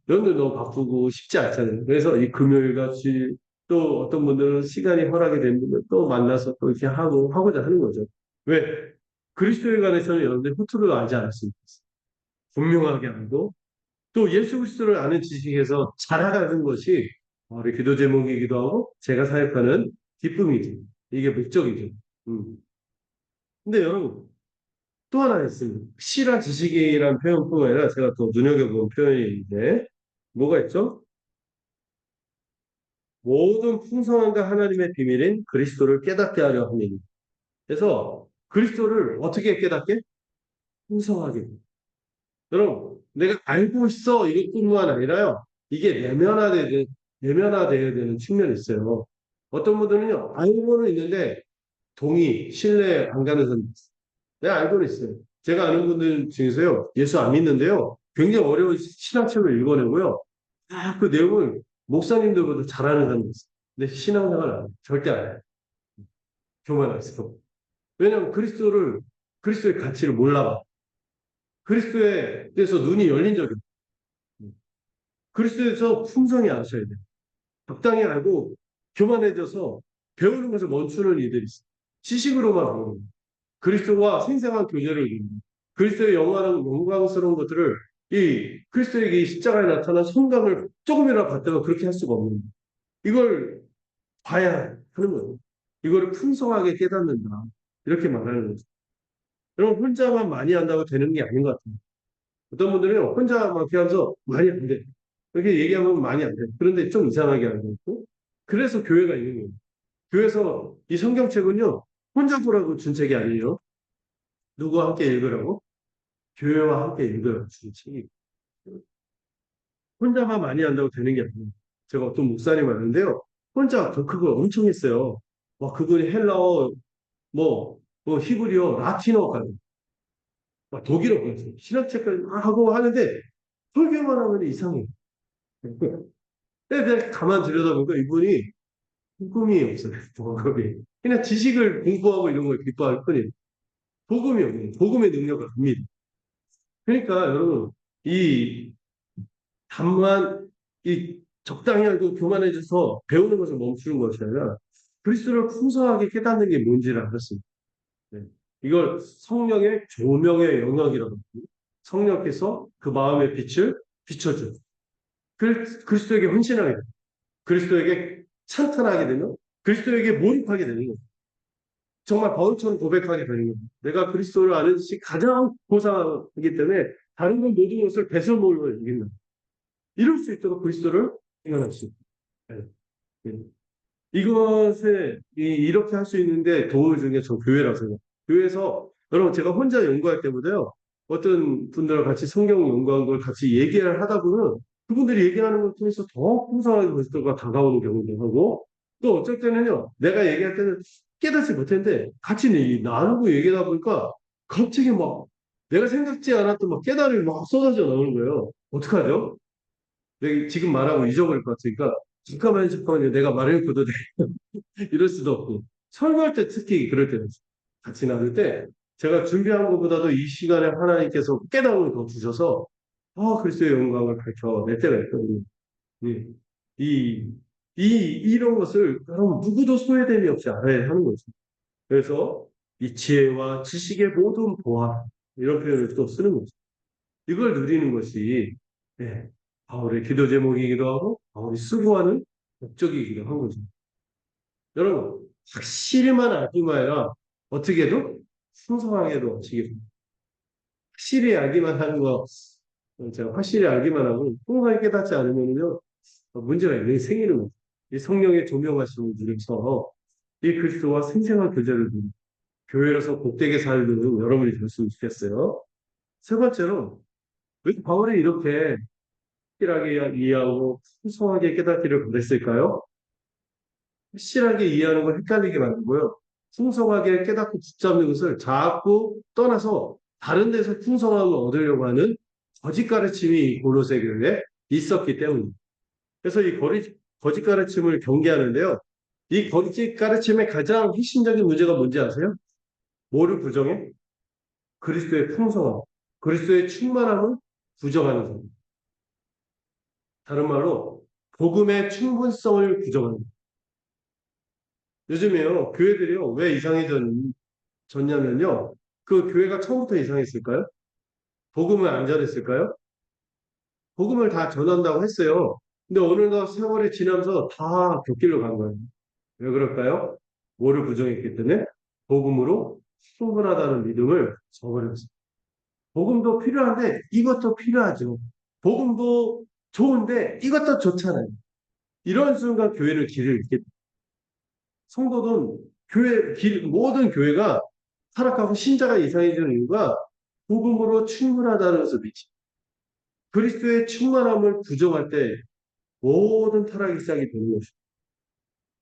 연도 너무 바쁘고 쉽지 않잖아요. 그래서 이 금요일과 주일, 또 어떤 분들은 시간이 허락이 되는 분들 또 만나서 또 이렇게 하고자 하는 거죠. 왜? 그리스도에 관해서는 여러분들 허투루 알지 않았습니다. 분명하게 알고, 또 예수 그리스도를 아는 지식에서 자라가는 것이 우리 기도 제목이기도 하고 제가 사역하는 기쁨이지. 이게 목적이죠. 음. 근데 여러분 또 하나 있습니다. 실한 지식이란 표현뿐만 아니라 제가 또 눈여겨본 표현이 있는데 뭐가 있죠? 모든 풍성함과 하나님의 비밀인 그리스도를 깨닫게 하려 함이니. 그래서 그리스도를 어떻게 깨닫게? 풍성하게. 여러분, 내가 알고 있어 이것뿐만 아니라요. 이게 내면화되어야 되는 측면이 있어요. 어떤 분들은요, 알고는 있는데 신뢰 안 가는 사람이 있어요. 내가 알고는 있어요. 제가 아는 분들 중에서요, 예수 안 믿는데요, 굉장히 어려운 신학책을 읽어내고요, 그 내용을 목사님들보다 잘하는 사람이 있어요. 근데 신앙생활 안 해요. 절대 안 해요. 교만했어. 왜냐하면 그리스도의 가치를 몰라봐. 그리스도에 대해서 눈이 열린 적이 없어요. 그리스도에서 풍성히 아셔야 돼요. 적당히 알고 교만해져서 배우는 것을 멈추는 이들이 있어요. 지식으로만 배우는 거예요. 그리스도와 생생한 교제를 이루는 거예요. 그리스도의 영광스러운 것들을 이 그리스도에게 이 십자가에 나타난 성감을 조금이라도 갖다가 그렇게 할 수가 없는 거예요. 이걸 봐야 하는 거예요. 이거를 풍성하게 깨닫는다. 이렇게 말하는 거죠. 여러분 혼자만 많이 한다고 되는 게 아닌 것 같아요. 어떤 분들은 혼자 막 이렇게 하면서 많이 안 돼. 그렇게 얘기하면 많이 안 돼. 그런데 좀 이상하게 알고 있고. 그래서 교회가 있는 거예요. 교회에서 이 성경책은요, 혼자 보라고 준 책이 아니에요. 누구와 함께 읽으라고? 교회와 함께 읽으라고 준 책이. 혼자만 많이 한다고 되는 게 아니에요. 제가 어떤 목사님 왔는데요. 혼자 그걸 엄청 했어요. 와, 그분이 헬라어, 히브리어, 라틴어까지, 막 독일어까지, 신학책까지 막 하고 하는데, 설교만 하면 이상해요. 근데 가만 들여다보니까 이분이 복음이 없어요. 복음이. 그냥 지식을 공부하고 이런 걸 기뻐할 뿐이에요. 복음이 없는 복음의 능력을 압니다. 그러니까 여러분 이 단만 이 적당히 알고 교만해져서 배우는 것을 멈추는 것이 아니라 그리스도를 풍성하게 깨닫는 게 뭔지를 알았습니다. 네. 이걸 성령의 조명의 영역이라고 합니다. 성령께서 그 마음의 빛을 비춰줘요. 그리스도에게 헌신하게 돼요. 그리스도에게 찬탄하게 되면 그리스도에게 몰입하게 되는 거예요. 정말 바울처럼 고백하게 되는 거예요. 내가 그리스도를 아는 것이 가장 고상이기 때문에 다른 건 모든 것을 배설물로 여긴다. 이럴 수 있도록 그리스도를 생각할 수 있어요. 네. 이것에 이렇게 할 수 있는데 도울 중에 저 교회라고 생각해요. 교회에서 여러분 제가 혼자 연구할 때보다요. 어떤 분들과 같이 성경 연구한 걸 같이 얘기를 하다 보면 그분들이 얘기하는 걸 통해서 더 풍성하게 그리스도가 다가오는 경우도 하고 또 어쩔 때는요. 내가 얘기할 때는 깨닫지 못했는데 같이 나누고 얘기하다 보니까 갑자기 막 내가 생각지 않았던 막 깨달음이 막 쏟아져 나오는 거예요. 어떡하죠? 내가 지금 말하고 잊어버릴 것 같으니까 잠깐만요. 내가 말해놓고도 이럴 수도 없고 설교할 때 특히 그럴 때는 같이 나눌 때 제가 준비한 것보다도 이 시간에 하나님께서 깨달음을 더 주셔서 그리스도의 영광을 밝혀낼 때가 있거든요. 예. 이, 이런 것을 여러분 누구도 소외됨이 없이 알아야 하는 거죠. 그래서 이 지혜와 지식의 모든 보화 이런 표현을 또 쓰는 거죠. 이걸 누리는 것이 예, 바울의 기도 제목이기도 하고 바울이 수고하는 목적이기도 한 거죠. 여러분, 확실히만 알기만 해라. 어떻게 해도 풍성하게도 지금 확실히 알기만 하는 거, 제가 확실히 알기만 하고 풍성하게 깨닫지 않으면요, 문제가 생기는 거죠. 이 성령의 조명하심을 누려서 이 그리스도와 생생한 교제를 누리는 교회로서 복되게 살는 여러분이 됐으면 좋겠어요. 세 번째로, 왜 바울이 이렇게 확실하게 이해하고 풍성하게 깨닫기를 바랬을까요? 확실하게 이해하는 걸 헷갈리게 만들고요. 풍성하게 깨닫고 붙잡는 것을 자꾸 떠나서 다른 데서 풍성함을 얻으려고 하는 거짓 가르침이 골로새 교회에 있었기 때문입니다. 그래서 이 거짓 가르침을 경계하는데요. 이 거짓 가르침의 가장 핵심적인 문제가 뭔지 아세요? 뭐를 부정해? 그리스도의 풍성함, 그리스도의 충만함을 부정하는 것. 다른 말로 복음의 충분성을 부정하는 것. 요즘에요, 교회들이요, 왜 이상해졌냐면요, 그 교회가 처음부터 이상했을까요? 복음을 안 전했을까요? 복음을 다 전한다고 했어요. 근데 어느덧 세월이 지나면서 다 곁길로 간 거예요. 왜 그럴까요? 뭐를 부정했기 때문에? 복음으로 충분하다는 믿음을 저버렸어요. 복음도 필요한데 이것도 필요하죠. 복음도 좋은데 이것도 좋잖아요. 이런 순간 교회를 길을 잃게 돼요. 성도는 모든 교회가 타락하고 신자가 이상해지는 이유가 복음으로 충분하다는 것을 믿지. 그리스도의 충만함을 부정할 때 모든 타락이 시작이 되는 것입니다.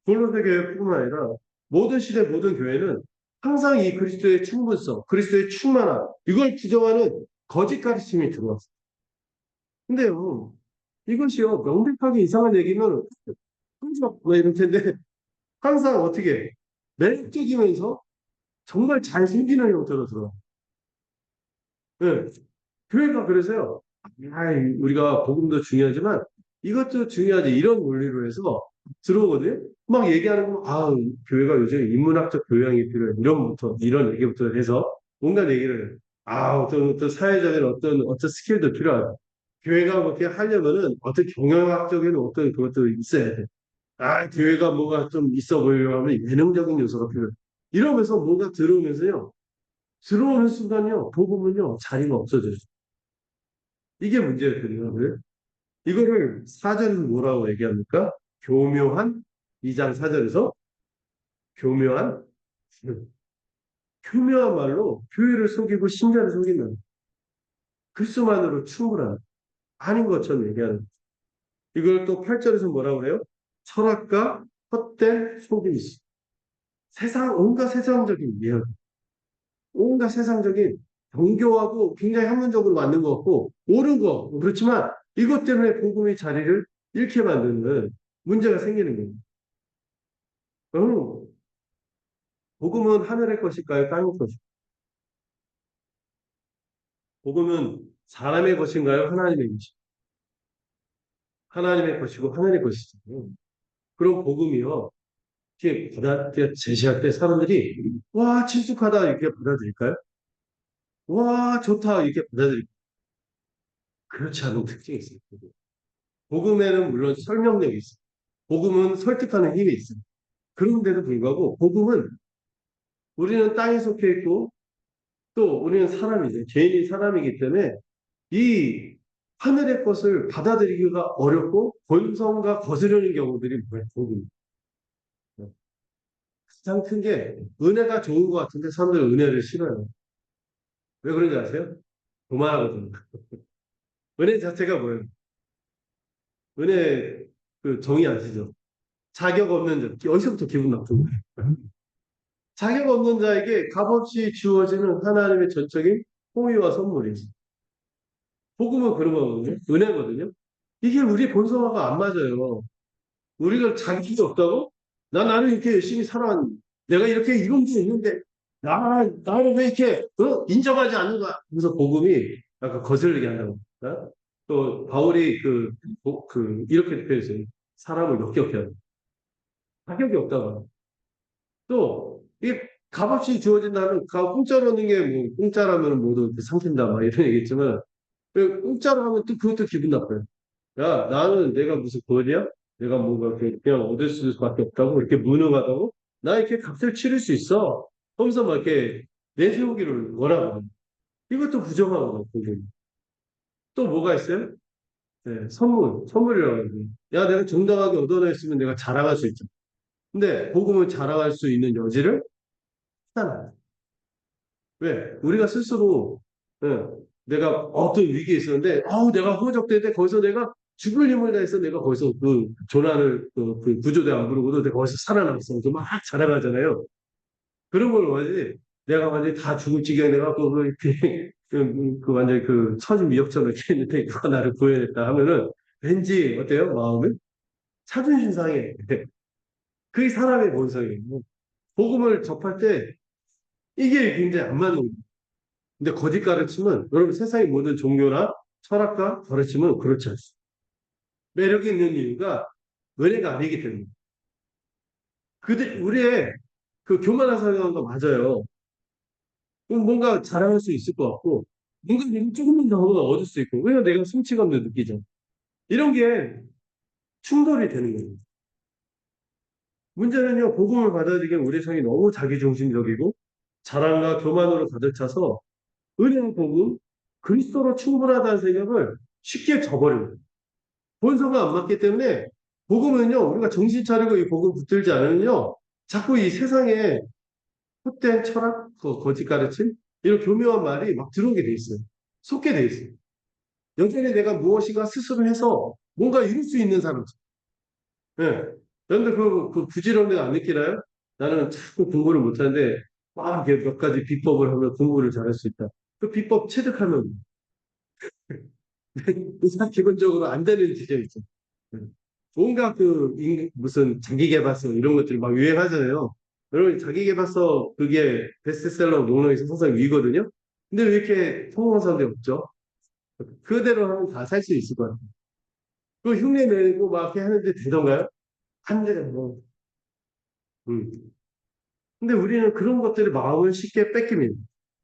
골로새 교회뿐만 아니라 모든 시대 모든 교회는 항상 이 그리스도의 충분성, 그리스도의 충만함 이걸 부정하는 거짓 가르침이 들어왔어요. 근데요, 이것이요 명백하게 이상한 얘기는 항상 왜 이럴 텐데 항상 어떻게 매력적이면서 정말 잘 생기는 형태로 들어요. 네. 교회가 그래서요. 우리가 복음도 중요하지만 이것도 중요하지 이런 논리로 해서 들어오거든요. 막 얘기하는 거, 교회가 요즘 인문학적 교양이 필요해. 이런 얘기부터 해서 뭔가 얘기를, 어떤 사회적인 어떤 스킬도 필요하다. 교회가 그렇게 하려면은 어떤 경영학적인 어떤 그것도 있어야 돼. 교회가 뭔가 좀 있어 보이려고 하면 예능적인 요소가 필요해. 이러면서 뭔가 들어오면서요. 들어오는 순간요, 복음은요, 자리가 없어져요. 이게 문제였거든요. 왜? 이거를 사전에서 뭐라고 얘기합니까? 교묘한 2장 4절에서 교묘한 교묘한 말로 교회를 속이고 신자를 속이는 그리스도만으로 충분한 아닌 것처럼 얘기하는 이걸 또 8절에서 뭐라고 해요? 철학과 헛된 속임이 온갖 세상적인 예언 온갖 세상적인 정교하고 굉장히 학문적으로 맞는 것 같고 옳은 거 그렇지만 이것 때문에 복음의 자리를 잃게 만드는 문제가 생기는 거예요. 복음은 하늘의 것일까요? 땅의 것일까요? 복음은 사람의 것인가요? 하나님의 것인가요? 하나님의 것이고 하늘의 것이잖아요. 그럼 복음이요. 이렇게 제시할 때 사람들이 와 친숙하다 이렇게 받아들일까요? 와 좋다 이렇게 받아들일까요? 그렇지 않은 특징이 있어요. 복음에는 물론 설명력이 있어요. 복음은 설득하는 힘이 있어요. 그런데도 불구하고 복음은 우리는 땅에 속해 있고 또 우리는 사람이죠. 개인이 사람이기 때문에 이 하늘의 것을 받아들이기가 어렵고 본성과 거스르는 경우들이 뭐예요? 복음. 가장 큰 게 은혜가 좋은 것 같은데 사람들은 은혜를 싫어요. 왜 그런지 아세요? 교만하거든요. 은혜 자체가 뭐예요? 은혜 그 정의 아시죠? 자격 없는 자. 어디서부터 기분 나쁜 거예요? 자격 없는 자에게 값없이 주어지는 하나님의 전적인 호의와 선물이지. 복음은 그런 거거든요. 은혜거든요. 이게 우리 본성화가 안 맞아요. 우리가 자격이 없다고? 나는 이렇게 열심히 살아왔는데, 내가 이렇게 이런 게 있는데, 나를 왜 이렇게, 인정하지 않는 거야? 그래서 복음이 약간 거슬리게 한다고. 또, 바울이 이렇게 표현했어요. 사람을 역겹게 하는. 자격이 없다고. 또, 이 값없이 주어진다면, 공짜로 얻는 게 뭐, 공짜라면 모두 삼킨다, 막 이런 얘기했지만, 공짜로 하면 또 그것도 기분 나빠요. 야, 나는 내가 무슨 거지야? 내가 뭔가 그냥 얻을 수밖에 없다고? 이렇게 무능하다고? 나 이렇게 값을 치를 수 있어. 하면서 막 이렇게 내세우기를 원하고. 이것도 부정하고, 또 뭐가 있어요? 네, 선물이라고 하는 거예요. 야, 내가 정당하게 얻어냈으면 내가 자랑할 수 있죠. 근데 복음은 자랑할 수 있는 여지를 하잖아요. 왜? 우리가 스스로 예, 내가 어떤 위기에 있었는데 내가 허우적대는데 거기서 내가 죽을 힘을 다해서 내가 거기서 그 조난을 그 구조대 안 부르고도 내가 거기서 살아남았어. 막 자랑하잖아요. 그런 걸 뭐지? 내가 완전히 다 죽을 지경에 내가 이렇게 완전히 그 처지 미역처럼 이렇게 했는데 누가 나를 구해냈다 하면은 왠지 어때요? 마음은 자존심 상해. 그게 사람의 본성이에요. 복음을 접할 때 이게 굉장히 안 맞는 거예요. 근데 거짓 가르침은 여러분 세상의 모든 종교나 철학과 가르침은 그렇지 않습니다. 매력이 있는 이유가 은혜가 아니기 때문에. 우리의 그 교만한 생각한 거 맞아요. 뭔가 자랑할 수 있을 것 같고, 뭔가 내가 조금만 더 얻을 수 있고, 왜냐면 내가 성취감도 느끼죠. 이런 게 충돌이 되는 거예요. 문제는요, 복음을 받아들이기엔 우리 성이 너무 자기중심적이고, 자랑과 교만으로 가득 차서, 은혜의 복음, 그리스도로 충분하다는 생각을 쉽게 저버려요. 본성과 안 맞기 때문에 복음은요, 우리가 정신 차리고 이 복음 붙들지 않으면요, 자꾸 이 세상에 헛된 철학, 거짓 가르침, 이런 교묘한 말이 막 들어오게 돼 있어요. 속게 돼 있어요. 여전히 내가 무엇인가 스스로 해서 뭔가 이룰 수 있는 사람. 예. 그런데 그 부지런히 안 느끼나요? 나는 자꾸 공부를 못하는데, 막 이렇게 몇 가지 비법을 하면 공부를 잘할 수 있다. 그 비법 체득하면, 의사 기본적으로 안 되는 지점이 있죠. 온갖 무슨 자기계발서 이런 것들이 막 유행하잖아요. 여러분, 자기계발서 그게 베스트셀러 목록에서 항상 위거든요. 근데 왜 이렇게 성공한 사람들이 없죠? 그대로 하면 다 살 수 있을 것 같아요. 그 흉내 내고 막 이렇게 하는데 되던가요? 안 돼요. 뭐. 음. 근데 우리는 그런 것들을 마음을 쉽게 뺏깁니다.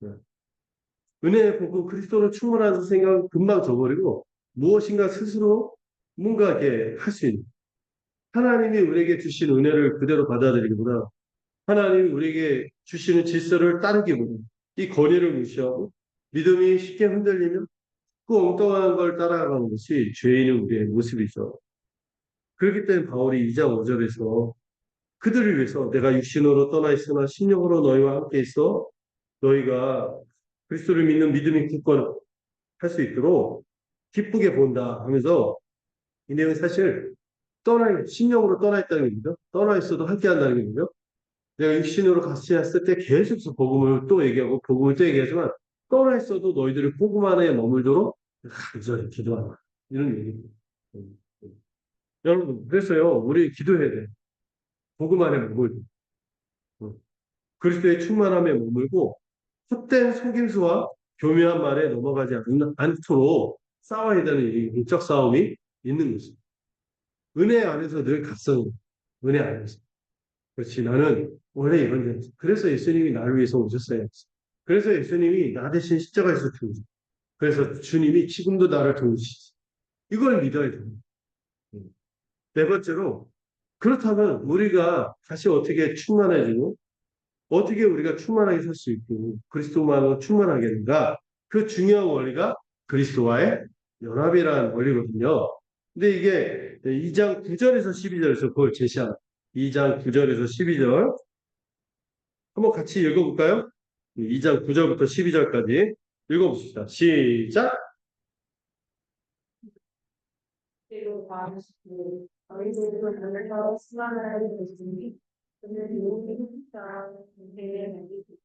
네. 은혜 보고 그리스도로 충분한 생각은 금방 저버리고 무엇인가 스스로 뭔가 이렇게 할 수 있는 하나님이 우리에게 주신 은혜를 그대로 받아들이기보다 하나님이 우리에게 주시는 질서를 따르기보다 이 권위를 무시하고 믿음이 쉽게 흔들리면 그 엉뚱한 걸 따라가는 것이 죄인의 우리의 모습이죠. 그렇기 때문에 바울이 2장 5절에서 그들을 위해서 내가 육신으로 떠나 있으나 심령으로 너희와 함께 있어 너희가 그리스도를 믿는 믿음이 굳건할 수 있도록 기쁘게 본다 하면서 이 내용이 사실 심령으로 떠나 있다는 얘기죠. 떠나 있어도 함께 한다는 얘기죠. 내가 육신으로 같이 했을 때 계속 복음을 또 얘기하고 복음을 또 얘기하지만 떠나 있어도 너희들이 복음 안에 머물도록 간절히 기도한다. 이런 얘기입니다. 여러분, 그래서요, 우리 기도해야 돼. 복음 안에 머물고, 그리스도의 충만함에 머물고, 헛된 속임수와 교묘한 말에 넘어가지 않도록 싸워야 되는 이 영적 싸움이 있는 거죠. 은혜 안에서 늘 각성, 은혜 안에서. 그렇지. 나는 원래 이런 데 그래서 예수님이 나를 위해서 오셨어요. 그래서 예수님이 나 대신 십자가에서 죽으셨어요. 그래서 주님이 지금도 나를 도우시지. 이걸 믿어야 됩니다. 네 번째로 그렇다면 우리가 다시 어떻게 충만해지고 어떻게 우리가 충만하게 살 수 있고 그리스도만으로 충만하겠는가? 그 중요한 원리가 그리스도와의 연합이라는 원리거든요. 근데 이게 2장 9절에서 12절에서 그걸 제시합니다. 2장 9절에서 12절 한번 같이 읽어볼까요? 2장 9절부터 12절까지 읽어봅시다. 시작! 그리고 말하시고 너희들도 오늘서 수많은 것이니 그는 모든 힘과 인생을 만들고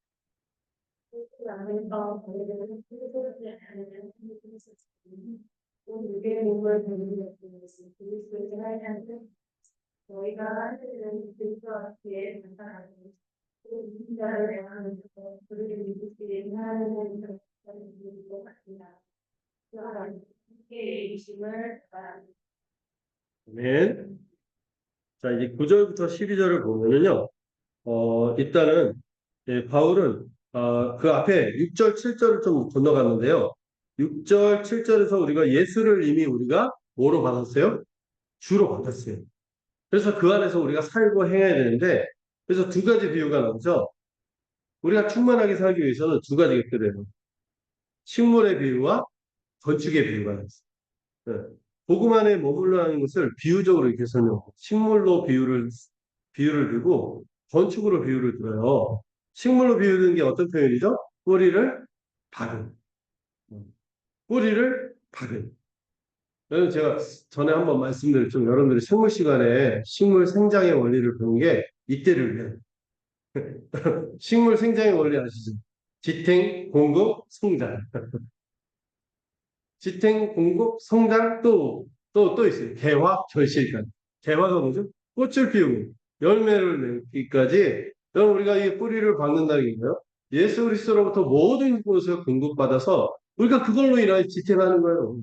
안에서 너희들은 스스로지 않는 힘을 쓰시니 온 육의 몸을 배우는 것은 그리스도의 하나님 너희가 하늘은 그리스도와 함께 나타나는 그 인자를 대하는 것 그를 믿으시기 하나님의 인자를 믿고 같습니다. 그 하나님 함께 계심을 바랍니다. 아멘. 자, 이제 9절부터 12절을 보면은요, 일단은, 바울은, 그 앞에 6절, 7절을 좀 건너갔는데요. 6절, 7절에서 우리가 예수를 이미 우리가 뭐로 받았어요? 주로 받았어요. 그래서 그 안에서 우리가 살고 행해야 되는데, 그래서 두 가지 비유가 나오죠. 우리가 충만하게 살기 위해서는 두 가지가 필요해요. 식물의 비유와 건축의 비유가 나왔어요. 네. 복음 안에 머물러 하는 것을 비유적으로 이렇게 설명해요. 식물로 비유를 들고 건축으로 비유를 들어요. 식물로 비유는 게 어떤 표현이죠? 뿌리를 박은. 뿌리를 박은. 여러분 제가 전에 한번 말씀드렸죠. 여러분들이 생물 시간에 식물 생장의 원리를 배운 게 이때를 위해 식물 생장의 원리 아시죠? 지탱, 공급, 성장. 지탱, 공급, 성장 또 있어요. 개화, 결실까지. 개화가 뭐죠? 꽃을 피우고 열매를 내기까지 여러분 우리가 이 뿌리를 박는다는 거예요. 예수 그리스도로부터 모든 것을 공급받아서 우리가 그걸로 인하여 지탱하는 거예요.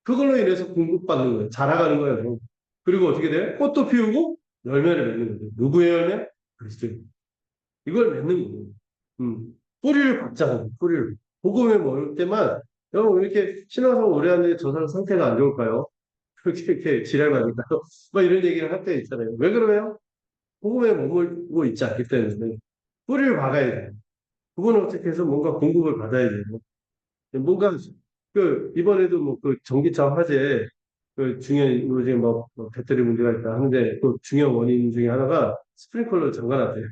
그걸로 인해서 공급받는 거예요. 자라가는 거예요. 그리고 어떻게 돼요? 꽃도 피우고 열매를 맺는 거예요. 누구의 열매? 그리스도. 이걸 맺는 거예요. 뿌리를 박자는 뿌리를. 복음에 먹을 때만 여러분 왜 이렇게 신앙생활 오래 하는데 저 사람 상태가 안 좋을까요? 그렇게 이렇게 지랄 받을까요? 막 이런 얘기를 할 때 있잖아요. 왜 그러면? 복음에 머물고 있지 않기 때문에 뿌리를 박아야 돼요. 그분은 어떻게 해서 뭔가 공급을 받아야 돼요. 뭔가 그 이번에도 뭐 그 전기차 화재 그 중요한 요새 뭐 배터리 문제가 있다 하는데 그 중요한 원인 중에 하나가 스프링클러 잠가놨대요.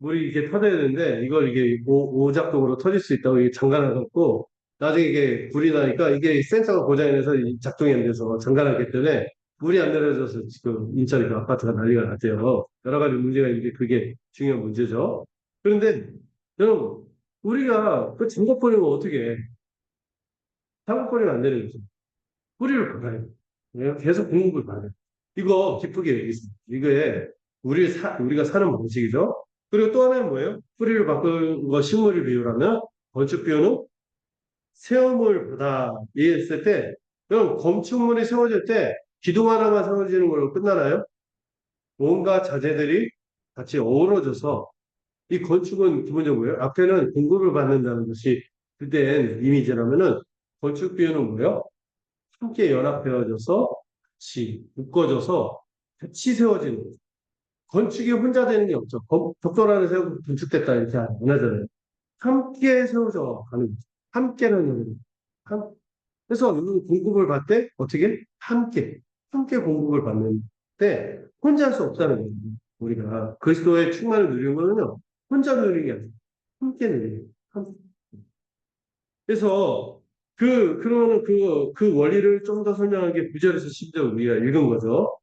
물이 이렇게 터져야 되는데 이걸 이게 오작동으로 터질 수 있다고 이게 잠가놔갖고 나중에 이게 불이 나니까 이게 센서가 고장이 나서 작동이 안 돼서 잠가놨기 때문에 물이 안 내려져서 지금 인천이 그 아파트가 난리가 났대요. 여러 가지 문제가 있는데 그게 중요한 문제죠. 그런데 여러분 우리가 그 잠궈버리면 어떻게 해? 잠궈버리면 안 되는 거죠. 뿌리를 박아야 돼. 계속 공급을 받아요. 이거 기쁘게 얘기했습니다. 이거에 우리가 사는 방식이죠. 그리고 또 하나는 뭐예요? 뿌리를 바꾼 거 식물을 비유라면 건축 비유는 세움을 받아 이해했을 때 그럼 건축물이 세워질 때 기둥 하나만 세워지는 걸로 끝나나요? 온갖 자재들이 같이 어우러져서 이 건축은 기본적으로 뭐예요? 앞에는 공급을 받는다는 것이 그된 이미지라면은 건축 비유는 뭐예요? 함께 연합되어져서 같이 묶어져서 같이 세워지는 거죠. 건축이 혼자 되는 게 없죠. 벽돌 안에 세우고 건축됐다 이렇게 안 하잖아요. 함께 세워져 가는 거죠. 함께라는 의미. 그래서 공급을 받되 어떻게? 함께 공급을 받는데 혼자 할 수 없다는 거예요. 우리가 그리스도의 충만을 누리는 거는요. 혼자 누리는 게 아니라 함께 누리는 거예요. 그래서 그러면 그 원리를 좀 더 설명한 게 9절에서 10절 우리가 읽은 거죠.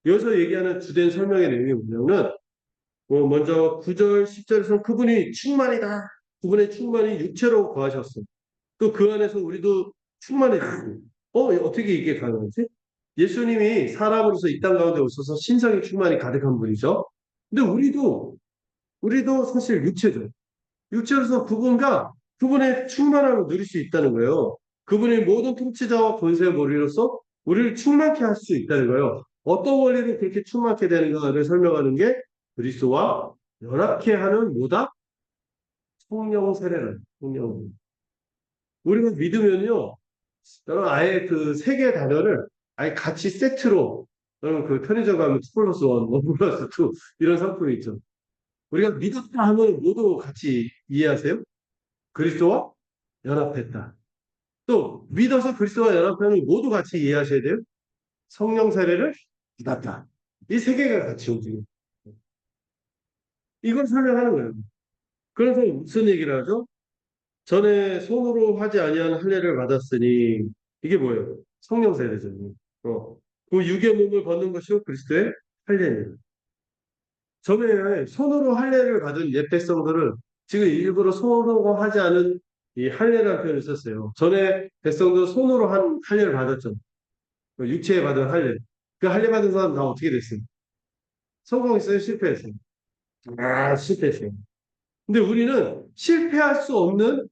여기서 얘기하는 주된 설명의 내용이 뭐냐면, 먼저 9절, 10절에서는 그분이 충만이다. 그분의 충만이 육체로 거하셨어. 또 그 안에서 우리도 충만해졌고, 어떻게 이게 가능하지? 예수님이 사람으로서 이 땅 가운데 오셔서 신성의 충만이 가득한 분이죠. 근데 우리도 사실 육체죠. 육체로서 그분의 충만함을 누릴 수 있다는 거예요. 그분의 모든 통치자와 권세의 머리로서 우리를 충만케 할 수 있다는 거예요. 어떤 원리로 그렇게 충만케 되는가를 설명하는 게 그리스도와 연합케 하는 뭐다? 성령 세례는 성령. 우리가 믿으면요, 여러분 아예 그 세 개의 단어를 아예 같이 세트로 여러분 그 편의점 가면 2 플러스 1, 1 플러스 2 이런 상품이 있죠. 우리가 믿었다 하면 모두 같이 이해하세요? 그리스도와 연합했다. 또 믿어서 그리스도와 연합하면 모두 같이 이해하셔야 돼요. 성령 세례를 받았다. 이 세 개가 같이 움직여요. 이걸 설명하는 거예요. 그래서 무슨 얘기를 하죠? 전에 손으로 하지 아니한 할례를 받았으니 이게 뭐예요? 성령 세례죠. 어. 그 육의 몸을 벗는 것이 그리스도의 할례입니다. 전에 손으로 할례를 받은 옛 백성들은 지금 일부러 손으로 하지 않은 이 할례라는 표현을 썼어요. 전에 백성들 손으로 한 할례를 받았죠. 육체에 받은 할례. 그 할례 받은 사람 다 어떻게 됐어요? 성공했어요? 실패했어요? 아, 실패했어요. 근데 우리는 실패할 수 없는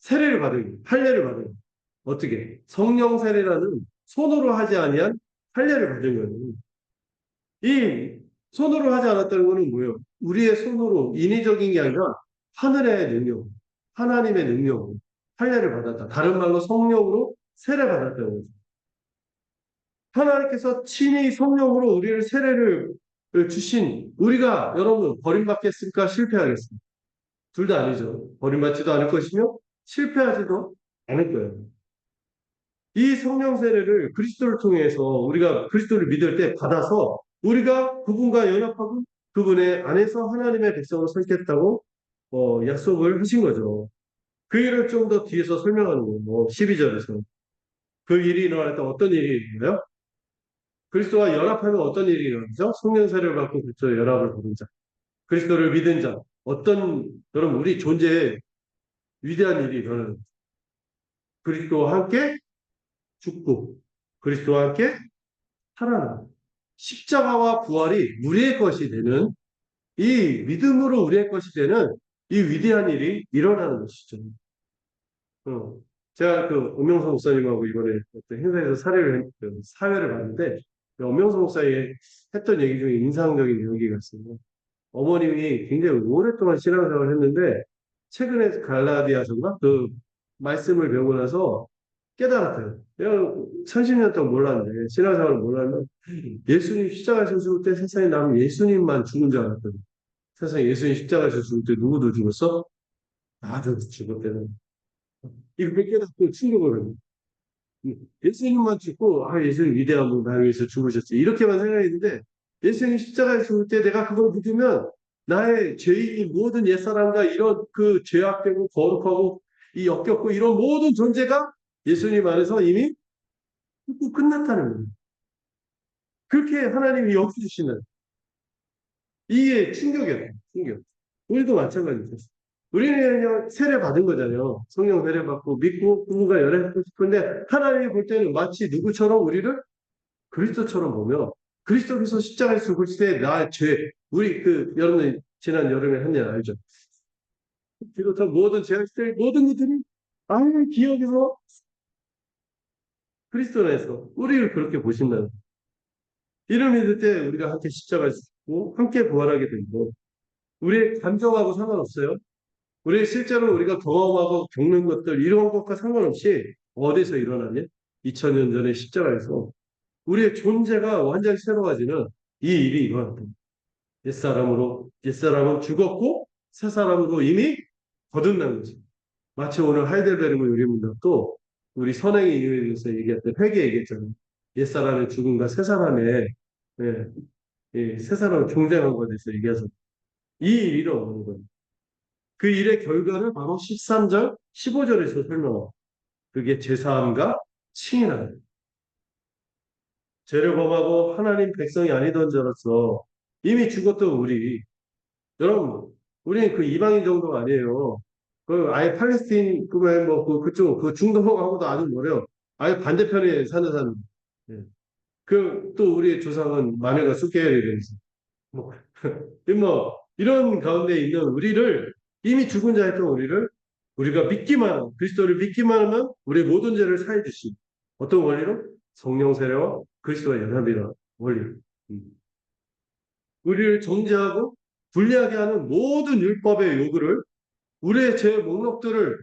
세례를 받은 거예요. 할례를 받은 거예요. 어떻게? 성령 세례라는 손으로 하지 아니한 할례를 받은 거예요. 이 손으로 하지 않았다는 것은 뭐예요? 우리의 손으로 인위적인 게 아니라 하늘의 능력, 하나님의 능력, 할례를 받았다. 다른 말로 성령으로 세례 받았다는 거죠. 하나님께서 친히 성령으로 우리를 세례를 주신 우리가 여러분 버림받겠습니까? 실패하겠습니까? 둘 다 아니죠. 버림받지도 않을 것이며 실패하지도 않을 거예요. 이 성령 세례를 그리스도를 통해서 우리가 그리스도를 믿을 때 받아서 우리가 그분과 연합하고 그분의 안에서 하나님의 백성으로 살겠다고 약속을 하신 거죠. 그 일을 좀 더 뒤에서 설명하는 거예요. 12절에서. 그 일이 일어날 때 어떤 일이 일어나요? 그리스도와 연합하면 어떤 일이 일어나죠? 성령 세례를 받고 그리스도와 연합을 받은 자. 그리스도를 믿은 자. 어떤 여러분 우리 존재에 위대한 일이 일어나는 거죠. 그리스도와 함께 죽고 그리스도와 함께 살아나 십자가와 부활이 우리의 것이 되는 이 믿음으로 우리의 것이 되는 이 위대한 일이 일어나는 것이죠. 어. 제가 그 엄명서 목사님하고 이번에 어떤 행사에서 사회를 봤는데 엄명서 목사님이 했던 얘기 중에 인상적인 얘기가 있습니다. 어머님이 굉장히 오랫동안 신앙생활을 했는데 최근에 갈라디아서인가 그 말씀을 배우고 나서 깨달았대요. 내가 30년 동안 몰랐는데 신앙생활을 몰랐는데 예수님 십자가에서 죽을 때 세상에 남은 예수님만 죽은 줄 알았거든. 세상에 예수님 십자가에서 죽을 때 누구도 죽었어? 나도 죽었대는. 이거 깨닫고 충격을 해요. 예수님만 죽고 예수님 위대한 분 나를 위해서 죽으셨지 이렇게만 생각했는데 예수님 십자가에 죽을 때 내가 그걸 믿으면 나의 죄의 모든 옛사람과 이런 그 죄악되고 거룩하고 이 역겹고 이런 모든 존재가 예수님 안에서 이미 끝났다는 거예요. 그렇게 하나님이 여겨주시는 이게 충격이에요. 충격. 우리도 마찬가지죠. 우리는 그냥 세례 받은 거잖아요. 성령 세례 받고 믿고 부모가 연애하고 싶은데 하나님이 볼 때는 마치 누구처럼 우리를 그리스도처럼 보며 그리스도께서 십자가에 죽을 때 나의 죄 우리 그 여러분 지난 여름에 한 일 알죠? 비롯한 모든 죄악들 모든 것들이 기억에서 그리스도 안에서 우리를 그렇게 보신다는 이를 믿을 때 우리가 함께 십자가에 죽고 함께 부활하게 되고 우리의 감정하고 상관없어요. 우리 실제로 우리가 경험하고 겪는 것들 이런 것과 상관없이 어디서 일어나냐? 2000년 전에 십자가에서 우리의 존재가 완전히 새로워지는 이 일이 일어났다. 옛사람은 죽었고 새 사람으로 이미 거듭난 거지. 마치 오늘 하이델베르그 유리문답도 우리 선행의 이유에 대해서 얘기할 때 회개 얘기했잖아요. 옛사람의 죽음과 새 사람의 새 사람을 경쟁한 것에 대해서 얘기해서 이 일이 일어나는 거예요. 그 일의 결과를 바로 13절, 15절에서 설명하고 그게 제사함과 칭의는 죄를 범하고 하나님 백성이 아니던 자로서 이미 죽었던 우리 여러분 우리는 그 이방인 정도가 아니에요. 그 아예 팔레스틴 그쪽 그 중동하고도 아주 멀어요. 아예 반대편에 사는 사람. 예. 그또 우리의 조상은 마늘과 쑥계열이 되면서 뭐, 이런 가운데 있는 우리를 이미 죽은 자였던 우리를 우리가 믿기만 그리스도를 믿기만 하면 우리의 모든 죄를 사해 주신 어떤 원리로 성령 세례와 그리스도와 연합이라는 원리로 우리를 정죄하고 불리하게 하는 모든 율법의 요구를 우리의 죄의 목록들을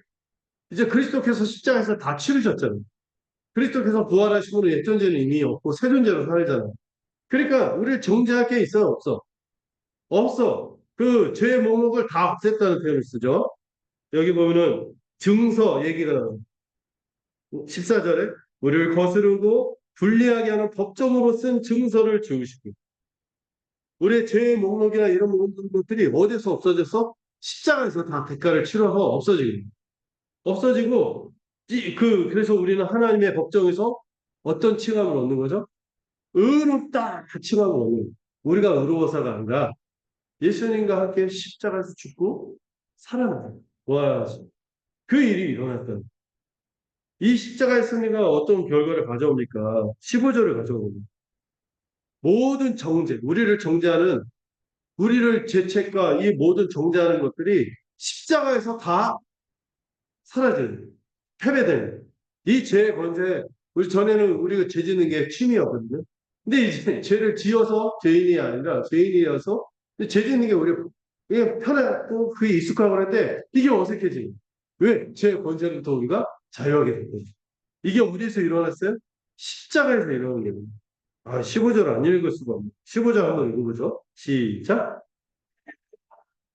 이제 그리스도께서 십자가에서 다 치르셨잖아요. 그리스도께서 부활하시고는 옛 존재는 이미 없고 새 존재로 살잖아요. 그러니까 우리를 정죄할 게 있어요, 없어? 없어. 그 죄의 목록을 다 없앴다는 표현을 쓰죠. 여기 보면은 증서 얘기가 나와요. 14절에 우리를 거스르고 불리하게 하는 법정으로 쓴 증서를 지우시고 우리의 죄의 목록이나 이런 모든 것들이 어디서 없어졌어? 십자가에서 다 대가를 치러서 없어지고 그래서 우리는 하나님의 법정에서 어떤 칭함을 얻는 거죠? 의롭다 칭함을 얻는 거예요. 우리가 의로워서가 아니라 예수님과 함께 십자가에서 죽고 살아나다. 와, 그 일이 일어났던 이 십자가의 승리가 어떤 결과를 가져옵니까? 15절을 가져옵니다. 모든 정죄, 우리를 정죄하는 우리를 죄책과 이 모든 정죄하는 것들이 십자가에서 다 사라지는, 패배되는 이 죄의 권세. 우리 전에는 우리가 죄 짓는 게 취미였거든요. 근데 이제 죄를 지어서 죄인이 아니라 죄인이어서 죄 짓는 게 우리 그게 편하고 그게 익숙하고 그런데 이게 어색해지. 왜? 죄의 권세로부터 우리가 자유하게 된 거죠. 이게 어디서 일어났어요? 십자가에서 일어난 거예요. 아, 15절 안 읽을 수가 없네. 15절 한번 읽어보죠. 시작.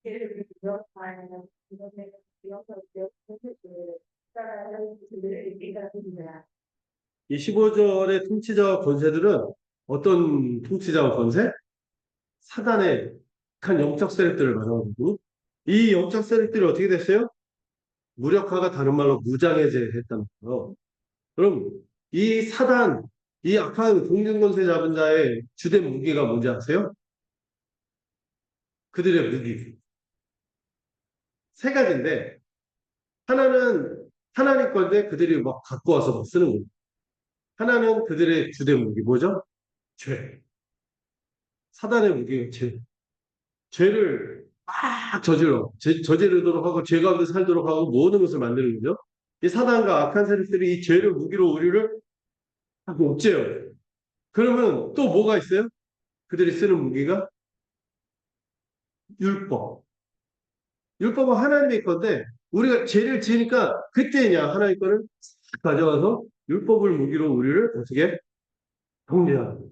예를 들어 말하는 이것을 기억할 때 따라하는 그들을 얘기가 됩니다. 이 15절의 통치자와 권세들은 어떤 통치자와 권세? 사단의 한 영적 세력들을 말하고 이 영적 세력들이 어떻게 됐어요? 무력화가 다른 말로 무장해제했다는 거예요. 그럼 이 사단, 이 악한 공중권세 잡은 자의 주된 무기가 뭔지 아세요? 그들의 무기. 세 가지인데 하나는 하나님 건데 그들이 막 갖고 와서 막 쓰는 거예요. 하나는 그들의 주된 무기 뭐죠? 죄. 사단의 무기가 죄. 죄를 막 저지르도록 하고 죄 가운데 살도록 하고 모든 것을 만드는 거죠. 이 사단과 악한 세력들이 이 죄를 무기로 우리를 막 옥죄요. 그러면 또 뭐가 있어요? 그들이 쓰는 무기가 율법. 율법은 하나님의 건데 우리가 죄를 지으니까 그때냐 하나님 거를 가져와서 율법을 무기로 우리를 어떻게 통제하는 거예요.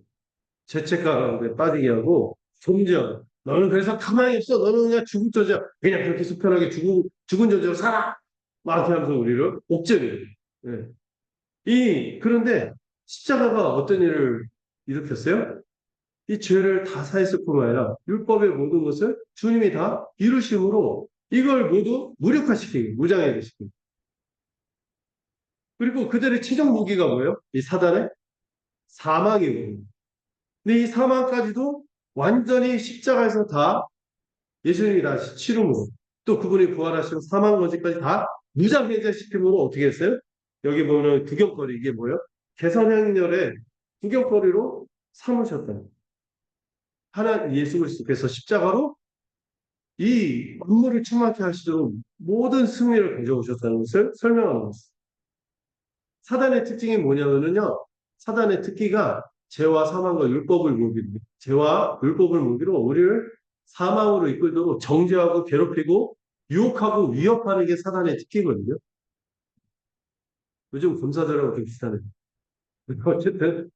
죄책감 가운데 빠지게 하고 정죄하고 너는 그래서 가만히 있어. 너는 그냥 죽은 존재야. 그냥 그렇게 수편하게 죽은 존재로 살아. 막 이렇게 하면서 우리를 옥죄는 거예요. 그런데 십자가가 어떤 일을 일으켰어요? 이 죄를 다 사했을 뿐만 아니라 율법의 모든 것을 주님이 다 이루심으로 이걸 모두 무력화시키고 무장해제시키고 그리고 그들의 최종 무기가 뭐예요? 이 사단의 사망이거든요. 근데 이 사망까지도 완전히 십자가에서 다 예수님이 다 치rum으로 또 그분이 부활하시고 사망 거지까지 다 무장해제시킴으로 어떻게 했어요? 여기 보면 구경거리 이게 뭐예요? 개선행렬의 구경거리로 삼으셨다. 하나님 예수 그리스도께서 십자가로 이 만물을 충만케 하시도록 모든 승리를 가져오셨다는 것을 설명하는 것입니다. 사단의 특징이 뭐냐면요. 사단의 특기가 죄와 사망과 율법을 무기로 죄와 율법을 무기로 우리를 사망으로 이끌도록 정죄하고 괴롭히고 유혹하고 위협하는 게 사단의 특기거든요. 요즘 검사들하고 좀 비슷하네. 어쨌든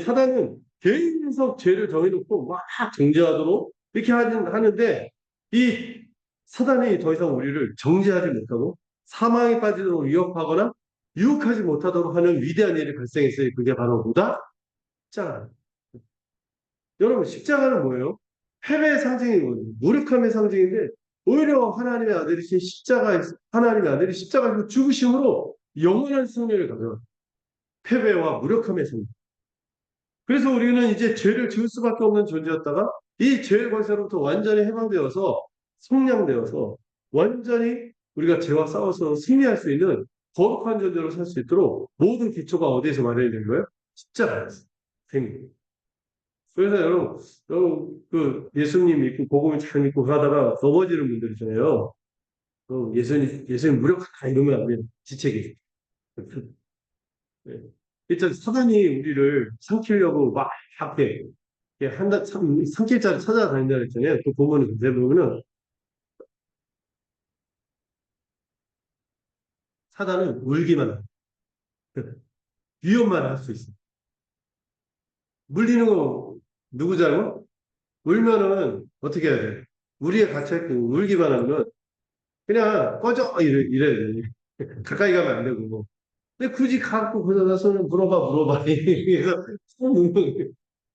사단은 계속 죄를 정해놓고 막 정죄하도록 이렇게 하는데 이 사단이 더 이상 우리를 정죄하지 못하고 사망에 빠지도록 위협하거나 유혹하지 못하도록 하는 위대한 일이 발생했어요. 그게 바로 뭐다? 십자가. 여러분 십자가는 뭐예요? 패배의 상징이거든요. 무력함의 상징인데 오히려 하나님의 아들이신 하나님의 아들이 십자가에서 죽으심으로 영원한 승리를 가져요. 패배와 무력함의 상징. 그래서 우리는 이제 죄를 지을 수밖에 없는 존재였다가 이 죄의 권세로부터 완전히 해방되어서 속량되어서 완전히 우리가 죄와 싸워서 승리할 수 있는 거룩한 존재로 살 수 있도록 모든 기초가 어디에서 마련이 된 거예요? 십자가에서. 그래서 여러분 그 예수님 믿고 복음을 잘 믿고 가다가 넘어지는 분들 있잖아요. 예수님 무력하다 이러면 안 돼요. 지체기. 네. 일단 사단이 우리를 삼키려고 막 앞에 삼킬자를 찾아다닌다 그랬잖아요. 그 보면은 보면은 사단은 울기만 해. 위협만 할 수 있어. 물리는 거 누구 잘못? 울면은 어떻게 해야 돼? 우리의 가치가 울기만 하면 그냥 꺼져 이래야 돼. 가까이 가면 안 되고. 근데 굳이 갖고 그러다 나서는 물어봐. 그래서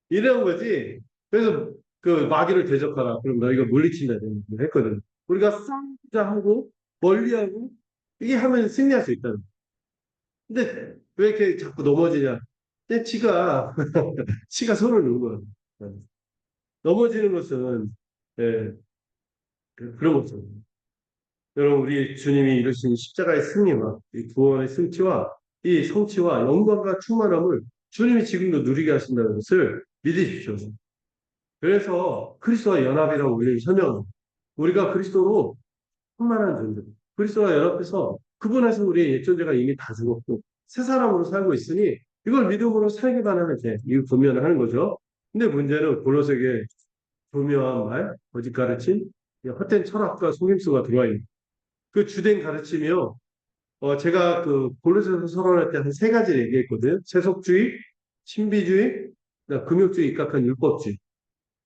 이런 거지. 그래서 그 마귀를 대적하라. 그럼 너희가 물리친다. 했거든. 우리가 싸우자 하고 멀리하고 이게 하면 승리할 수 있다는. 근데 왜 이렇게 자꾸 넘어지냐? 근데 지가 손을 놓은 거야. 넘어지는 것은 예, 그런 거죠. 여러분, 우리 주님이 이루신 십자가의 승리와 이 구원의 승치와 이 성취와 영광과 충만함을 주님이 지금도 누리게 하신다는 것을 믿으십시오. 그래서 그리스도와 연합이라고 우리는 설명합니다. 우리가 그리스도로 충만한 존재. 그리스도와 연합해서 그분에서 우리의 옛 존재가 이미 다 죽었고 새 사람으로 살고 있으니 이걸 믿음으로 살기만 하면 돼. 이거 분명을 하는 거죠. 근데 문제는 골로새계 교묘한 말, 거짓 가르침, 헛된 철학과 속임수가 들어와 있는 그 주된 가르침이요. 제가 그 골로새서 서론할 때 한 세 가지를 얘기했거든요. 세속주의, 신비주의, 금욕주의, 입각한 율법주의.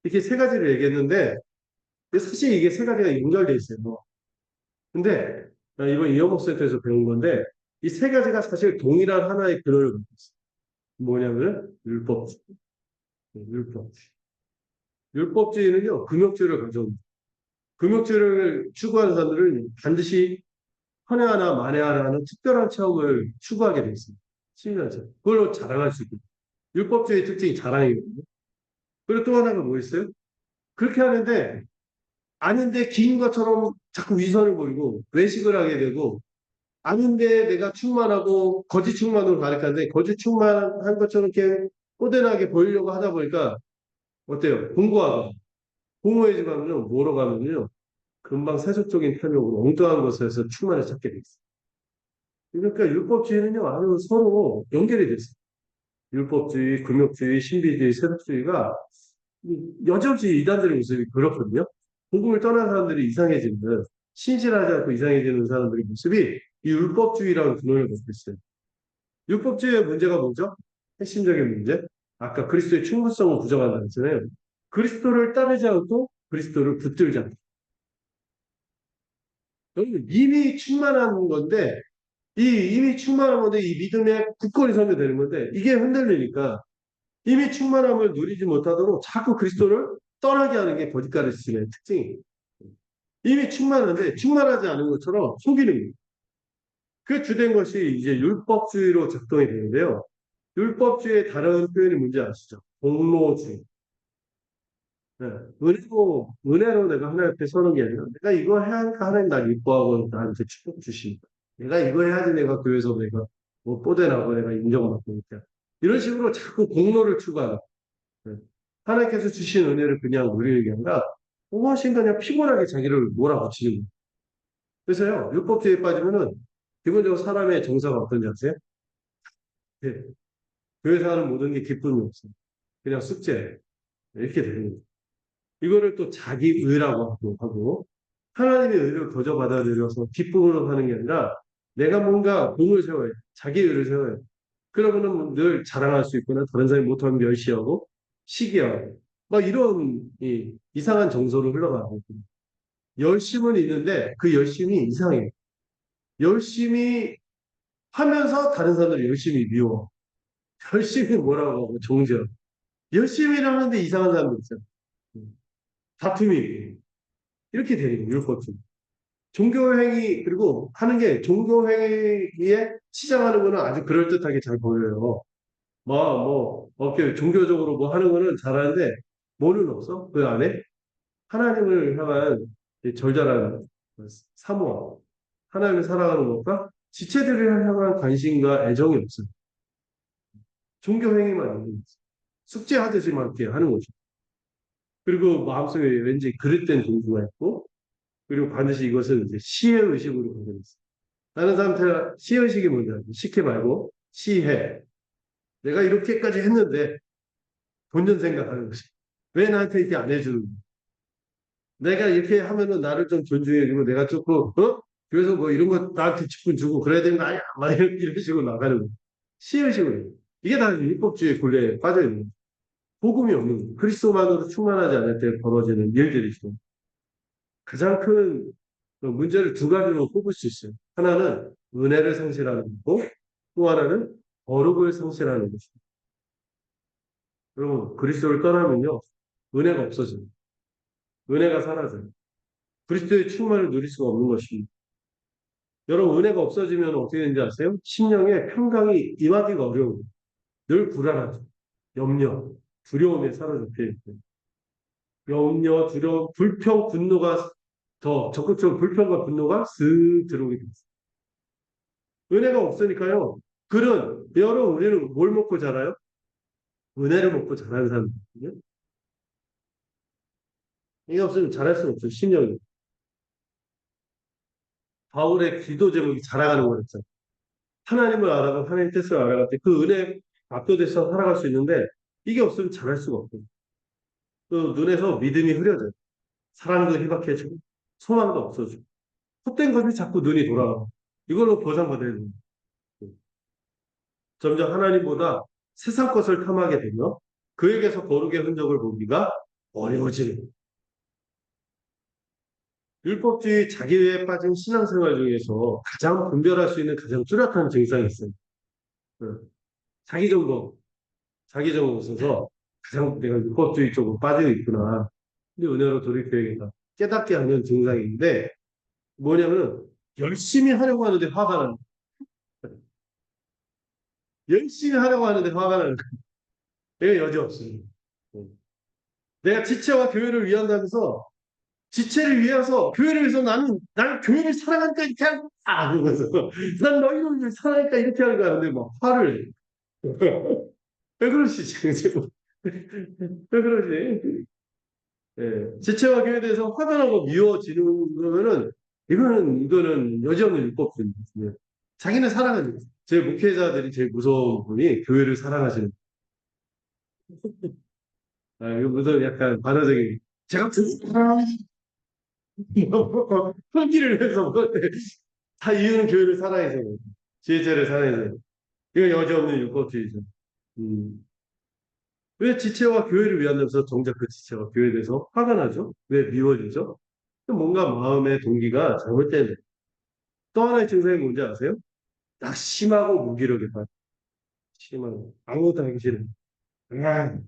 이렇게 세 가지를 얘기했는데 사실 이게 세 가지가 연결돼 있어요. 근데 이번 이어복 센터에서 배운 건데 이 세 가지가 사실 동일한 하나의 근원을 갖고 있어요. 뭐냐면 율법주의. 율법주의. 율법주의는요, 금욕주의를 가져옵니다. 금욕주의를 추구하는 사람들은 반드시 헌해 하나 만에 하나는 특별한 체험을 추구하게 돼 있습니다. 심리학자. 그걸로 자랑할 수 있고. 율법주의 특징이 자랑이거든요. 그리고 또 하나가 뭐 있어요? 그렇게 하는데 아닌데 긴 것처럼 자꾸 위선을 보이고 외식을 하게 되고 아닌데 내가 충만하고 거짓 충만으로 가득한데 거짓 충만한 것처럼 이렇게 꼬대나게 보이려고 하다 보니까 어때요? 공고하고 공허해지면요 뭐로 가면요 금방 세속적인 탐욕으로 엉뚱한 것에서 충만을 찾게 돼 있어요. 그러니까 율법주의는요 아주 서로 연결이 됐어요. 율법주의, 금욕주의, 신비주의, 세속주의가 여지없이 이단들의 모습이 그렇거든요. 복음을 떠난 사람들이 이상해지는 신실하지 않고 이상해지는 사람들의 모습이 이 율법주의라는 근원을 갖고 있어요. 율법주의의 문제가 뭐죠? 핵심적인 문제. 아까 그리스도의 충분성을 부정한다고 했잖아요. 그리스도를 따르지 않고 그리스도를 붙들지 않고. 여러분, 이미 충만한 건데, 이미 충만한 건데, 이 믿음에 굳건히 서면 되는 건데, 이게 흔들리니까 이미 충만함을 누리지 못하도록 자꾸 그리스도를 떠나게 하는 게 거짓 가르침의 특징이에요. 이미 충만한데, 충만하지 않은 것처럼 속이는 거예요. 그 주된 것이 이제 율법주의로 작동이 되는데요. 율법주의의 다른 표현이 뭔지 아시죠? 공로주의. 네. 은혜로 내가 하나님 앞에 서는 게 아니라 내가 이거 해야 하니까 하나님 날 이뻐하고 나한테 축복 주십니다. 내가 이거 해야지 내가 교회에서 내가 뭐 뽀대나고 내가 인정받고 있다. 이런 식으로 자꾸 공로를 추구하는. 네. 하나님께서 주신 은혜를 그냥 누리는 게 아니라 무엇인 그냥 피곤하게 자기를 몰아붙이는 거예요. 그래서요, 율법주의에 빠지면은 기본적으로 사람의 정서가 어떤지 아세요? 네. 교회에서 하는 모든 게 기쁨이 없어요. 그냥 숙제. 이렇게 되는 거예요. 이거를 또 자기 의라고 하고 하나님의 의를 거저 받아들여서 기쁨으로 사는 게 아니라 내가 뭔가 공을 세워야 돼. 자기 의를 세워야 돼. 그러면은 늘 자랑할 수 있거나 다른 사람이 못하면 멸시하고 시기하고 막 이런 이상한 정서로 흘러가고 열심은 있는데 그 열심이 이상해. 열심히 하면서 다른 사람들이 열심히 미워. 열심히 뭐라고 하고 정죄. 열심히 하는데 이상한 사람들 있잖아. 다툼이 이렇게 되는 거예요. 율법주의. 종교행위, 그리고 하는 게 종교행위에 치장하는 거는 아주 그럴듯하게 잘 보여요. 이렇게 종교적으로 뭐 하는 거는 잘하는데, 뭐는 없어? 그 안에? 하나님을 향한 절절한 사모함, 하나님을 사랑하는 것과 지체들을 향한 관심과 애정이 없어요. 종교행위만 있는 거죠. 숙제하듯이만 이렇게 하는 거죠. 그리고 마음속에 왠지 그릇된 동기가 있고, 그리고 반드시 이것을 이제 시의 의식으로 가져있어요. 다른 사람한테 시의식이 뭔지 알죠? 식혜 말고 시해. 내가 이렇게까지 했는데 본전 생각하는 거지. 왜 나한테 이렇게 안 해주는 거야? 내가 이렇게 하면은 나를 좀 존중해주고 내가 조금 그래서 뭐 이런 거 나한테 직분 주고 그래야 되는 거 아니야? 막 이런 식으로 나가는 거야. 시의식으로. 이게 다 율법주의 굴레에 빠져 있는 거야. 복음이 없는 거예요. 그리스도만으로 충만하지 않을 때 벌어지는 일들이죠. 가장 큰 문제를 두 가지로 꼽을 수 있어요. 하나는 은혜를 상실하는 거고, 또 하나는 거룩을 상실하는 것입니다. 여러분, 그리스도를 떠나면요, 은혜가 없어져요. 은혜가 사라져요. 그리스도의 충만을 누릴 수가 없는 것입니다. 여러분, 은혜가 없어지면 어떻게 되는지 아세요? 심령에 평강이 임하기가 어려워요. 늘 불안하죠. 염려, 두려움에 사로잡혀 있고, 염려, 두려움, 불평, 분노가 더 적극적으로 불평과 분노가 쓱 들어오게 됩니다. 은혜가 없으니까요. 여러분, 우리는 뭘 먹고 자라요? 은혜를 먹고 자라는 사람들이거든요. 이게 없으면 자랄 수는 없어요. 심령이. 바울의 기도 제목이 자라가는 거였잖아요. 하나님을 알아가고 하나님의 뜻을 알아갈 때 그 은혜에 압도돼서 살아갈 수 있는데 이게 없으면 잘할 수가 없고 또 눈에서 믿음이 흐려져요. 사랑도 희박해지고 소망도 없어지고 헛된 것에 자꾸 눈이 돌아가고 이걸로 보상받아야 됩니다. 점점 하나님보다 세상 것을 탐하게 되며 그에게서 거룩의 흔적을 보기가 어려워지는 율법주의 자기애에 빠진 신앙생활 중에서 가장 분별할 수 있는 가장 뚜렷한 증상이 있어요. 응. 자기정보, 자기정보 있어서 가장 내가 율법주의 쪽으로 빠져 있구나. 근데 은혜로 돌이켜야겠다. 깨닫게 하는 증상인데 뭐냐면 열심히 하려고 하는데 화가 나는 거예요. 열심히 하려고 하는데 화가 나는 거예요. 내가 여지없습니다. 내가 지체와 교회를 위한다면서 지체를 위해서 교회를 위해서 나는 교회를 사랑하니까 이렇게 하는 거야. 그러면서 난 너희를 위해 사랑하니까 이렇게 하는 거야. 근데 막 화를 왜 그러시지? 왜 그러지? 예, 지체와 교회에 대해서 화가 나고 미워지는 거면은 이거는 여지없는 율법주의입니다. 자기는 사랑하는 제 목회자들이 제일 무서운 분이 교회를 사랑하시는 이거 무슨 약간 반어적인 제가 풀기를 해서 다 이유는 교회를 사랑해서 지혜체를 사랑해서 이거 여지없는 율법주의죠. 음. 왜 지체와 교회를 위한다면서 정작 그 지체와 교회에 대해서 화가 나죠? 왜 미워지죠? 뭔가 마음의 동기가 잘못된 또 하나의 증상이 뭔지 아세요? 낙심하고 무기력에 빠져. 심하고 아무것도 하기 싫어. 아,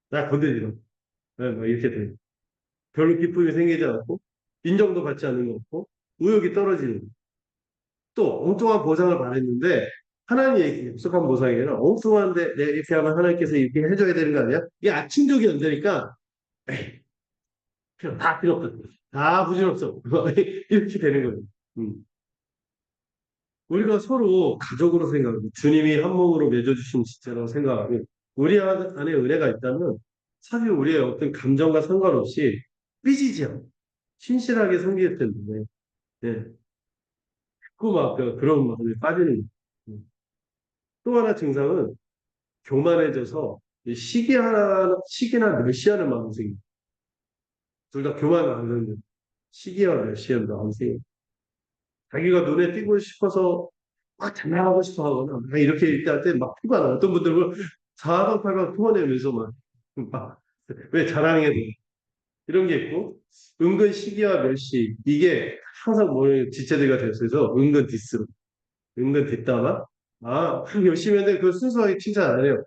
나 건드리지 마. 뭐 이렇게 돼. 별로 기쁨이 생기지 않고 인정도 받지 않는 거 없고 의욕이 떨어지는 거. 또 엉뚱한 보상을 바랬는데 하나님의 약속한 보상이 아니라 엉뚱한데 내가 이렇게 하면 하나님께서 이렇게 해줘야 되는 거 아니야? 이게 아침족이 안 되니까 에이, 다 필요 없어. 다 부질없어. 이렇게 되는 거예요. 음. 우리가 서로 가족으로 생각하고 주님이 한 몸으로 맺어주신 지체라고 생각하고 우리 안에 은혜가 있다면 사실 우리의 어떤 감정과 상관없이 삐지지 않고 신실하게 섬길 텐데 네. 자꾸 막 그런 마음에 빠지는 거예요. 또 하나 증상은 교만해져서 시기나 멸시하는 마음이 생깁니다. 둘 다 교만을 안 하는 시기와 멸시하는 마음이 생깁니다. 자기가 눈에 띄고 싶어서 막 자랑하고 싶어 하거나 막 이렇게 일할 때 막 피가 나. 어떤 분들은 사방팔방 토해내면서 왜 자랑해도 이런 게 있고 은근 시기와 멸시 이게 항상 뭐 지체들과 되어서 은근 디스로 은근 뒷담화 열심히 하는데 그걸 순수하게 칭찬 안 해요.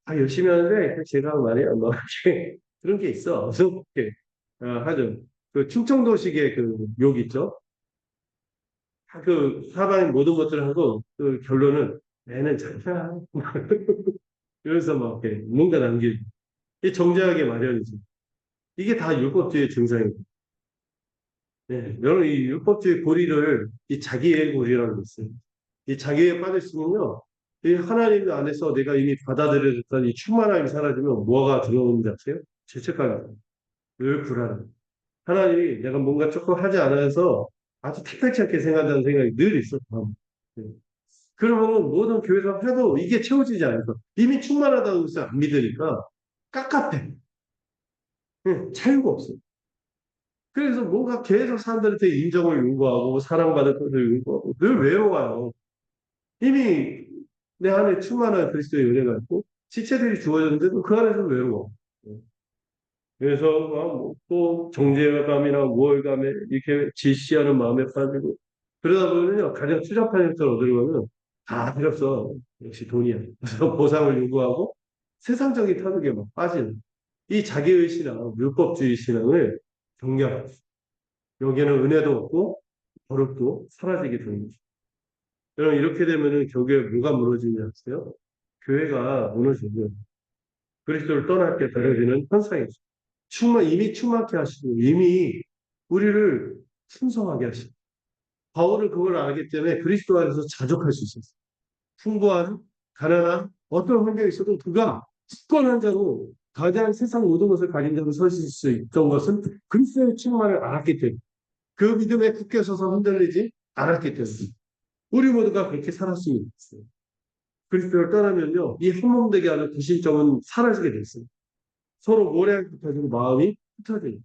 열심히 하는데 제가 말이야 뭐 이렇게 그런 게 있어. 그래서 이렇게 하죠. 그 충청도식의 그 욕 있죠. 그 사방의 모든 것들을 하고 그 결론은 애는 잘자 이러면서 막 이렇게 뭔가 남기고 이 정제하게 마련이죠. 이게 다 율법주의 증상입니다. 네, 여러분 이 율법주의 고리를 이 자기의 고리라고 있어요. 이 자기에 빠졌으면요, 이 하나님 안에서 내가 이미 받아들여졌던 이 충만함이 사라지면 뭐가 들어오는지 아세요? 죄책감이 늘 불안해. 하나님이 내가 뭔가 조금 하지 않아서 아주 택하지 않게 생각한다는 생각이 늘 있어. 네. 그러면 모든 교회에서 해도 이게 채워지지 않아서 이미 충만하다고 해서 안 믿으니까 깝깝해. 차유가 없어. 그래서 뭔가 계속 사람들한테 인정을 요구하고 사랑받을 것을 요구하고 늘 외로워요. 이미 내 안에 충만한 그리스도의 은혜가 있고 지체들이 주어졌는데도 그 안에서 외로워. 그래서 또 정죄감이나 우월감에 이렇게 질시하는 마음에 빠지고 그러다 보면요 가장 추잡한 형태를 얻으려면 다 필요 없어. 역시 돈이야. 그래서 보상을 요구하고 세상적인 탐욕에 막 빠지는 이 자기의 신앙, 율법주의 신앙을 경계하고 여기에는 은혜도 없고 버릇도 사라지게 되는 거죠. 여러분 이렇게 되면은 결국에 뭐가 무너지냐 하세요? 교회가 무너지고 그리스도를 떠날 때 벌어지는 현상이죠. 이미 충만케 하시고 이미 우리를 풍성하게 하시고 바울은 그걸 알기 때문에 그리스도 안에서 자족할 수 있었어요. 풍부한 가난한 어떤 환경에 있어도 그가 굳건한 자로 가장 세상 모든 것을 가진 자로 서실 수 있던 것은 그리스도의 충만을 알았기 때문에 그 믿음에 굳게 서서 흔들리지 않았기 때문에 우리 모두가 그렇게 살았으면 좋겠어요. 그리스도를 떠나면요 이 한몸되게 하는 구심점은 사라지게 됐어요. 서로 모래알 같아지고 마음이 흩어져요.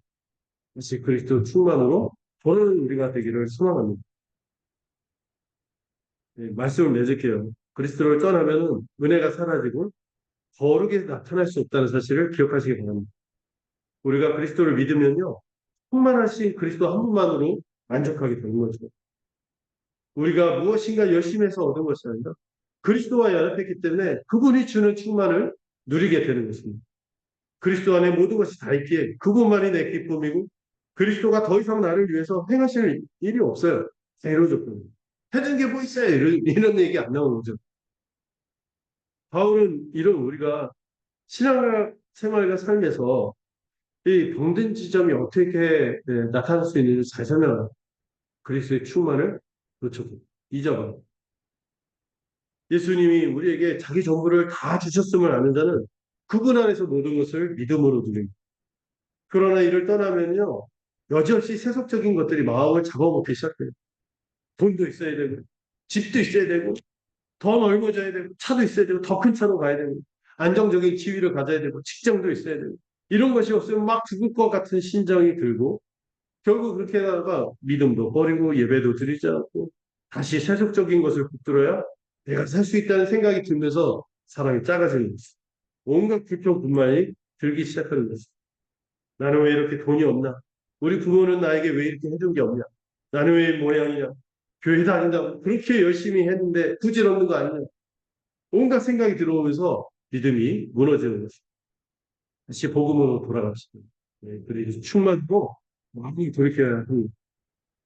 다시 그리스도 충만으로 보는 우리가 되기를 소망합니다. 네, 말씀을 맺을게요. 그리스도를 떠나면 은혜가 사라지고 거룩에 나타날 수 없다는 사실을 기억하시기 바랍니다. 우리가 그리스도를 믿으면요, 충만하신 그리스도 한 분만으로 만족하게 되는 거죠. 우리가 무엇인가 열심히 해서 얻은 것이 아니라 그리스도와 연합했기 때문에 그분이 주는 충만을 누리게 되는 것입니다. 그리스도 안에 모든 것이 다 있기에 그분만이 내 기쁨이고 그리스도가 더 이상 나를 위해서 행하실 일이 없어요. 제로 조건. 해준 게 뭐 있어요? 이런 얘기 안 나오는 거죠. 바울은 이런 우리가 신앙 생활과 삶에서 이 병든 지점이 어떻게 나타날 수 있는지 잘 설명합니다. 그리스도의 충만을 놓쳐도 잊어버려. 예수님이 우리에게 자기 전부를 다 주셨음을 아는 자는 그분 안에서 모든 것을 믿음으로 누립니다. 그러나 이를 떠나면요. 여지없이 세속적인 것들이 마음을 잡아먹기 시작해요. 돈도 있어야 되고, 집도 있어야 되고, 더 넓어져야 되고, 차도 있어야 되고, 더 큰 차로 가야 되고, 안정적인 지위를 가져야 되고, 직장도 있어야 되고, 이런 것이 없으면 막 죽을 것 같은 심정이 들고, 결국 그렇게 하다가 믿음도 버리고, 예배도 드리지 않고, 다시 세속적인 것을 붙들어야 내가 살 수 있다는 생각이 들면서 사람이 작아지는 거죠. 온갖 불평분만이 들기 시작하는 거죠. 나는 왜 이렇게 돈이 없나? 우리 부모는 나에게 왜 이렇게 해준 게 없냐? 나는 왜 모양이냐? 교회 다닌다고 그렇게 열심히 했는데 부질없는 거 아니냐? 온갖 생각이 들어오면서 믿음이 무너지는 것입니다. 다시 복음으로 돌아갑시다. 네, 그리고 충만하고 마음이 돌이켜야 합니다.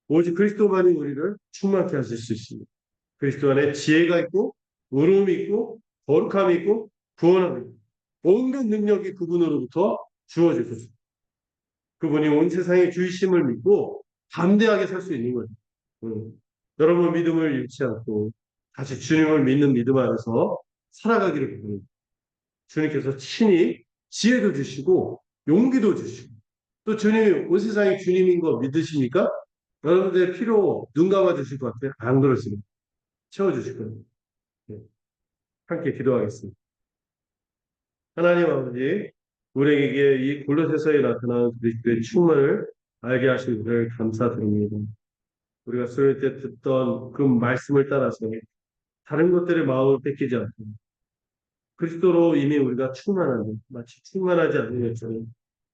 오직 그리스도만이 우리를 충만케 하실 수 있습니다. 그리스도 안에 지혜가 있고 의로움이 있고 거룩함이 있고 구원함이 있고 온갖 능력이 그분으로부터 주어질 것입니다. 그분이 온 세상의 주이심을 믿고 담대하게 살 수 있는 거예요. 여러분 믿음을 잃지 않고 다시 주님을 믿는 믿음 안에서 살아가기를 바랍니다. 주님께서 친히 지혜도 주시고 용기도 주시고 또 주님이 온 세상의 주님인 거 믿으십니까? 여러분들의 피로 눈 감아 주실 것 같아요. 안 그러십니다. 채워주실 거예요. 네. 함께 기도하겠습니다. 하나님 아버지, 우리에게 이 골로새서에 나타난 그리스도의 충만을 알게 하신 것을 감사드립니다. 우리가 수요일 때 듣던 그 말씀을 따라서 다른 것들의 마음을 뺏기지 않고 그리스도로 이미 우리가 충만한데 마치 충만하지 않은 것처럼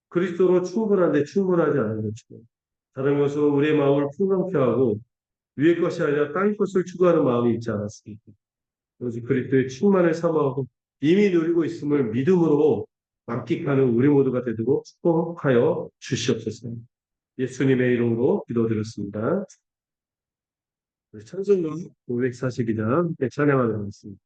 그리스도로 충분한데 충분하지 않은 것처럼 다른 것으로 우리의 마음을 풍성케 하고 위의 것이 아니라 땅의 것을 추구하는 마음이 있지 않았습니까? 오직 그리스도의 충만을 사모하고 이미 누리고 있음을 믿음으로 만끽하는 우리 모두가 되도록 축복하여 주시옵소서. 예수님의 이름으로 기도드렸습니다. 찬송가 542장 찬양하도록 하겠습니다.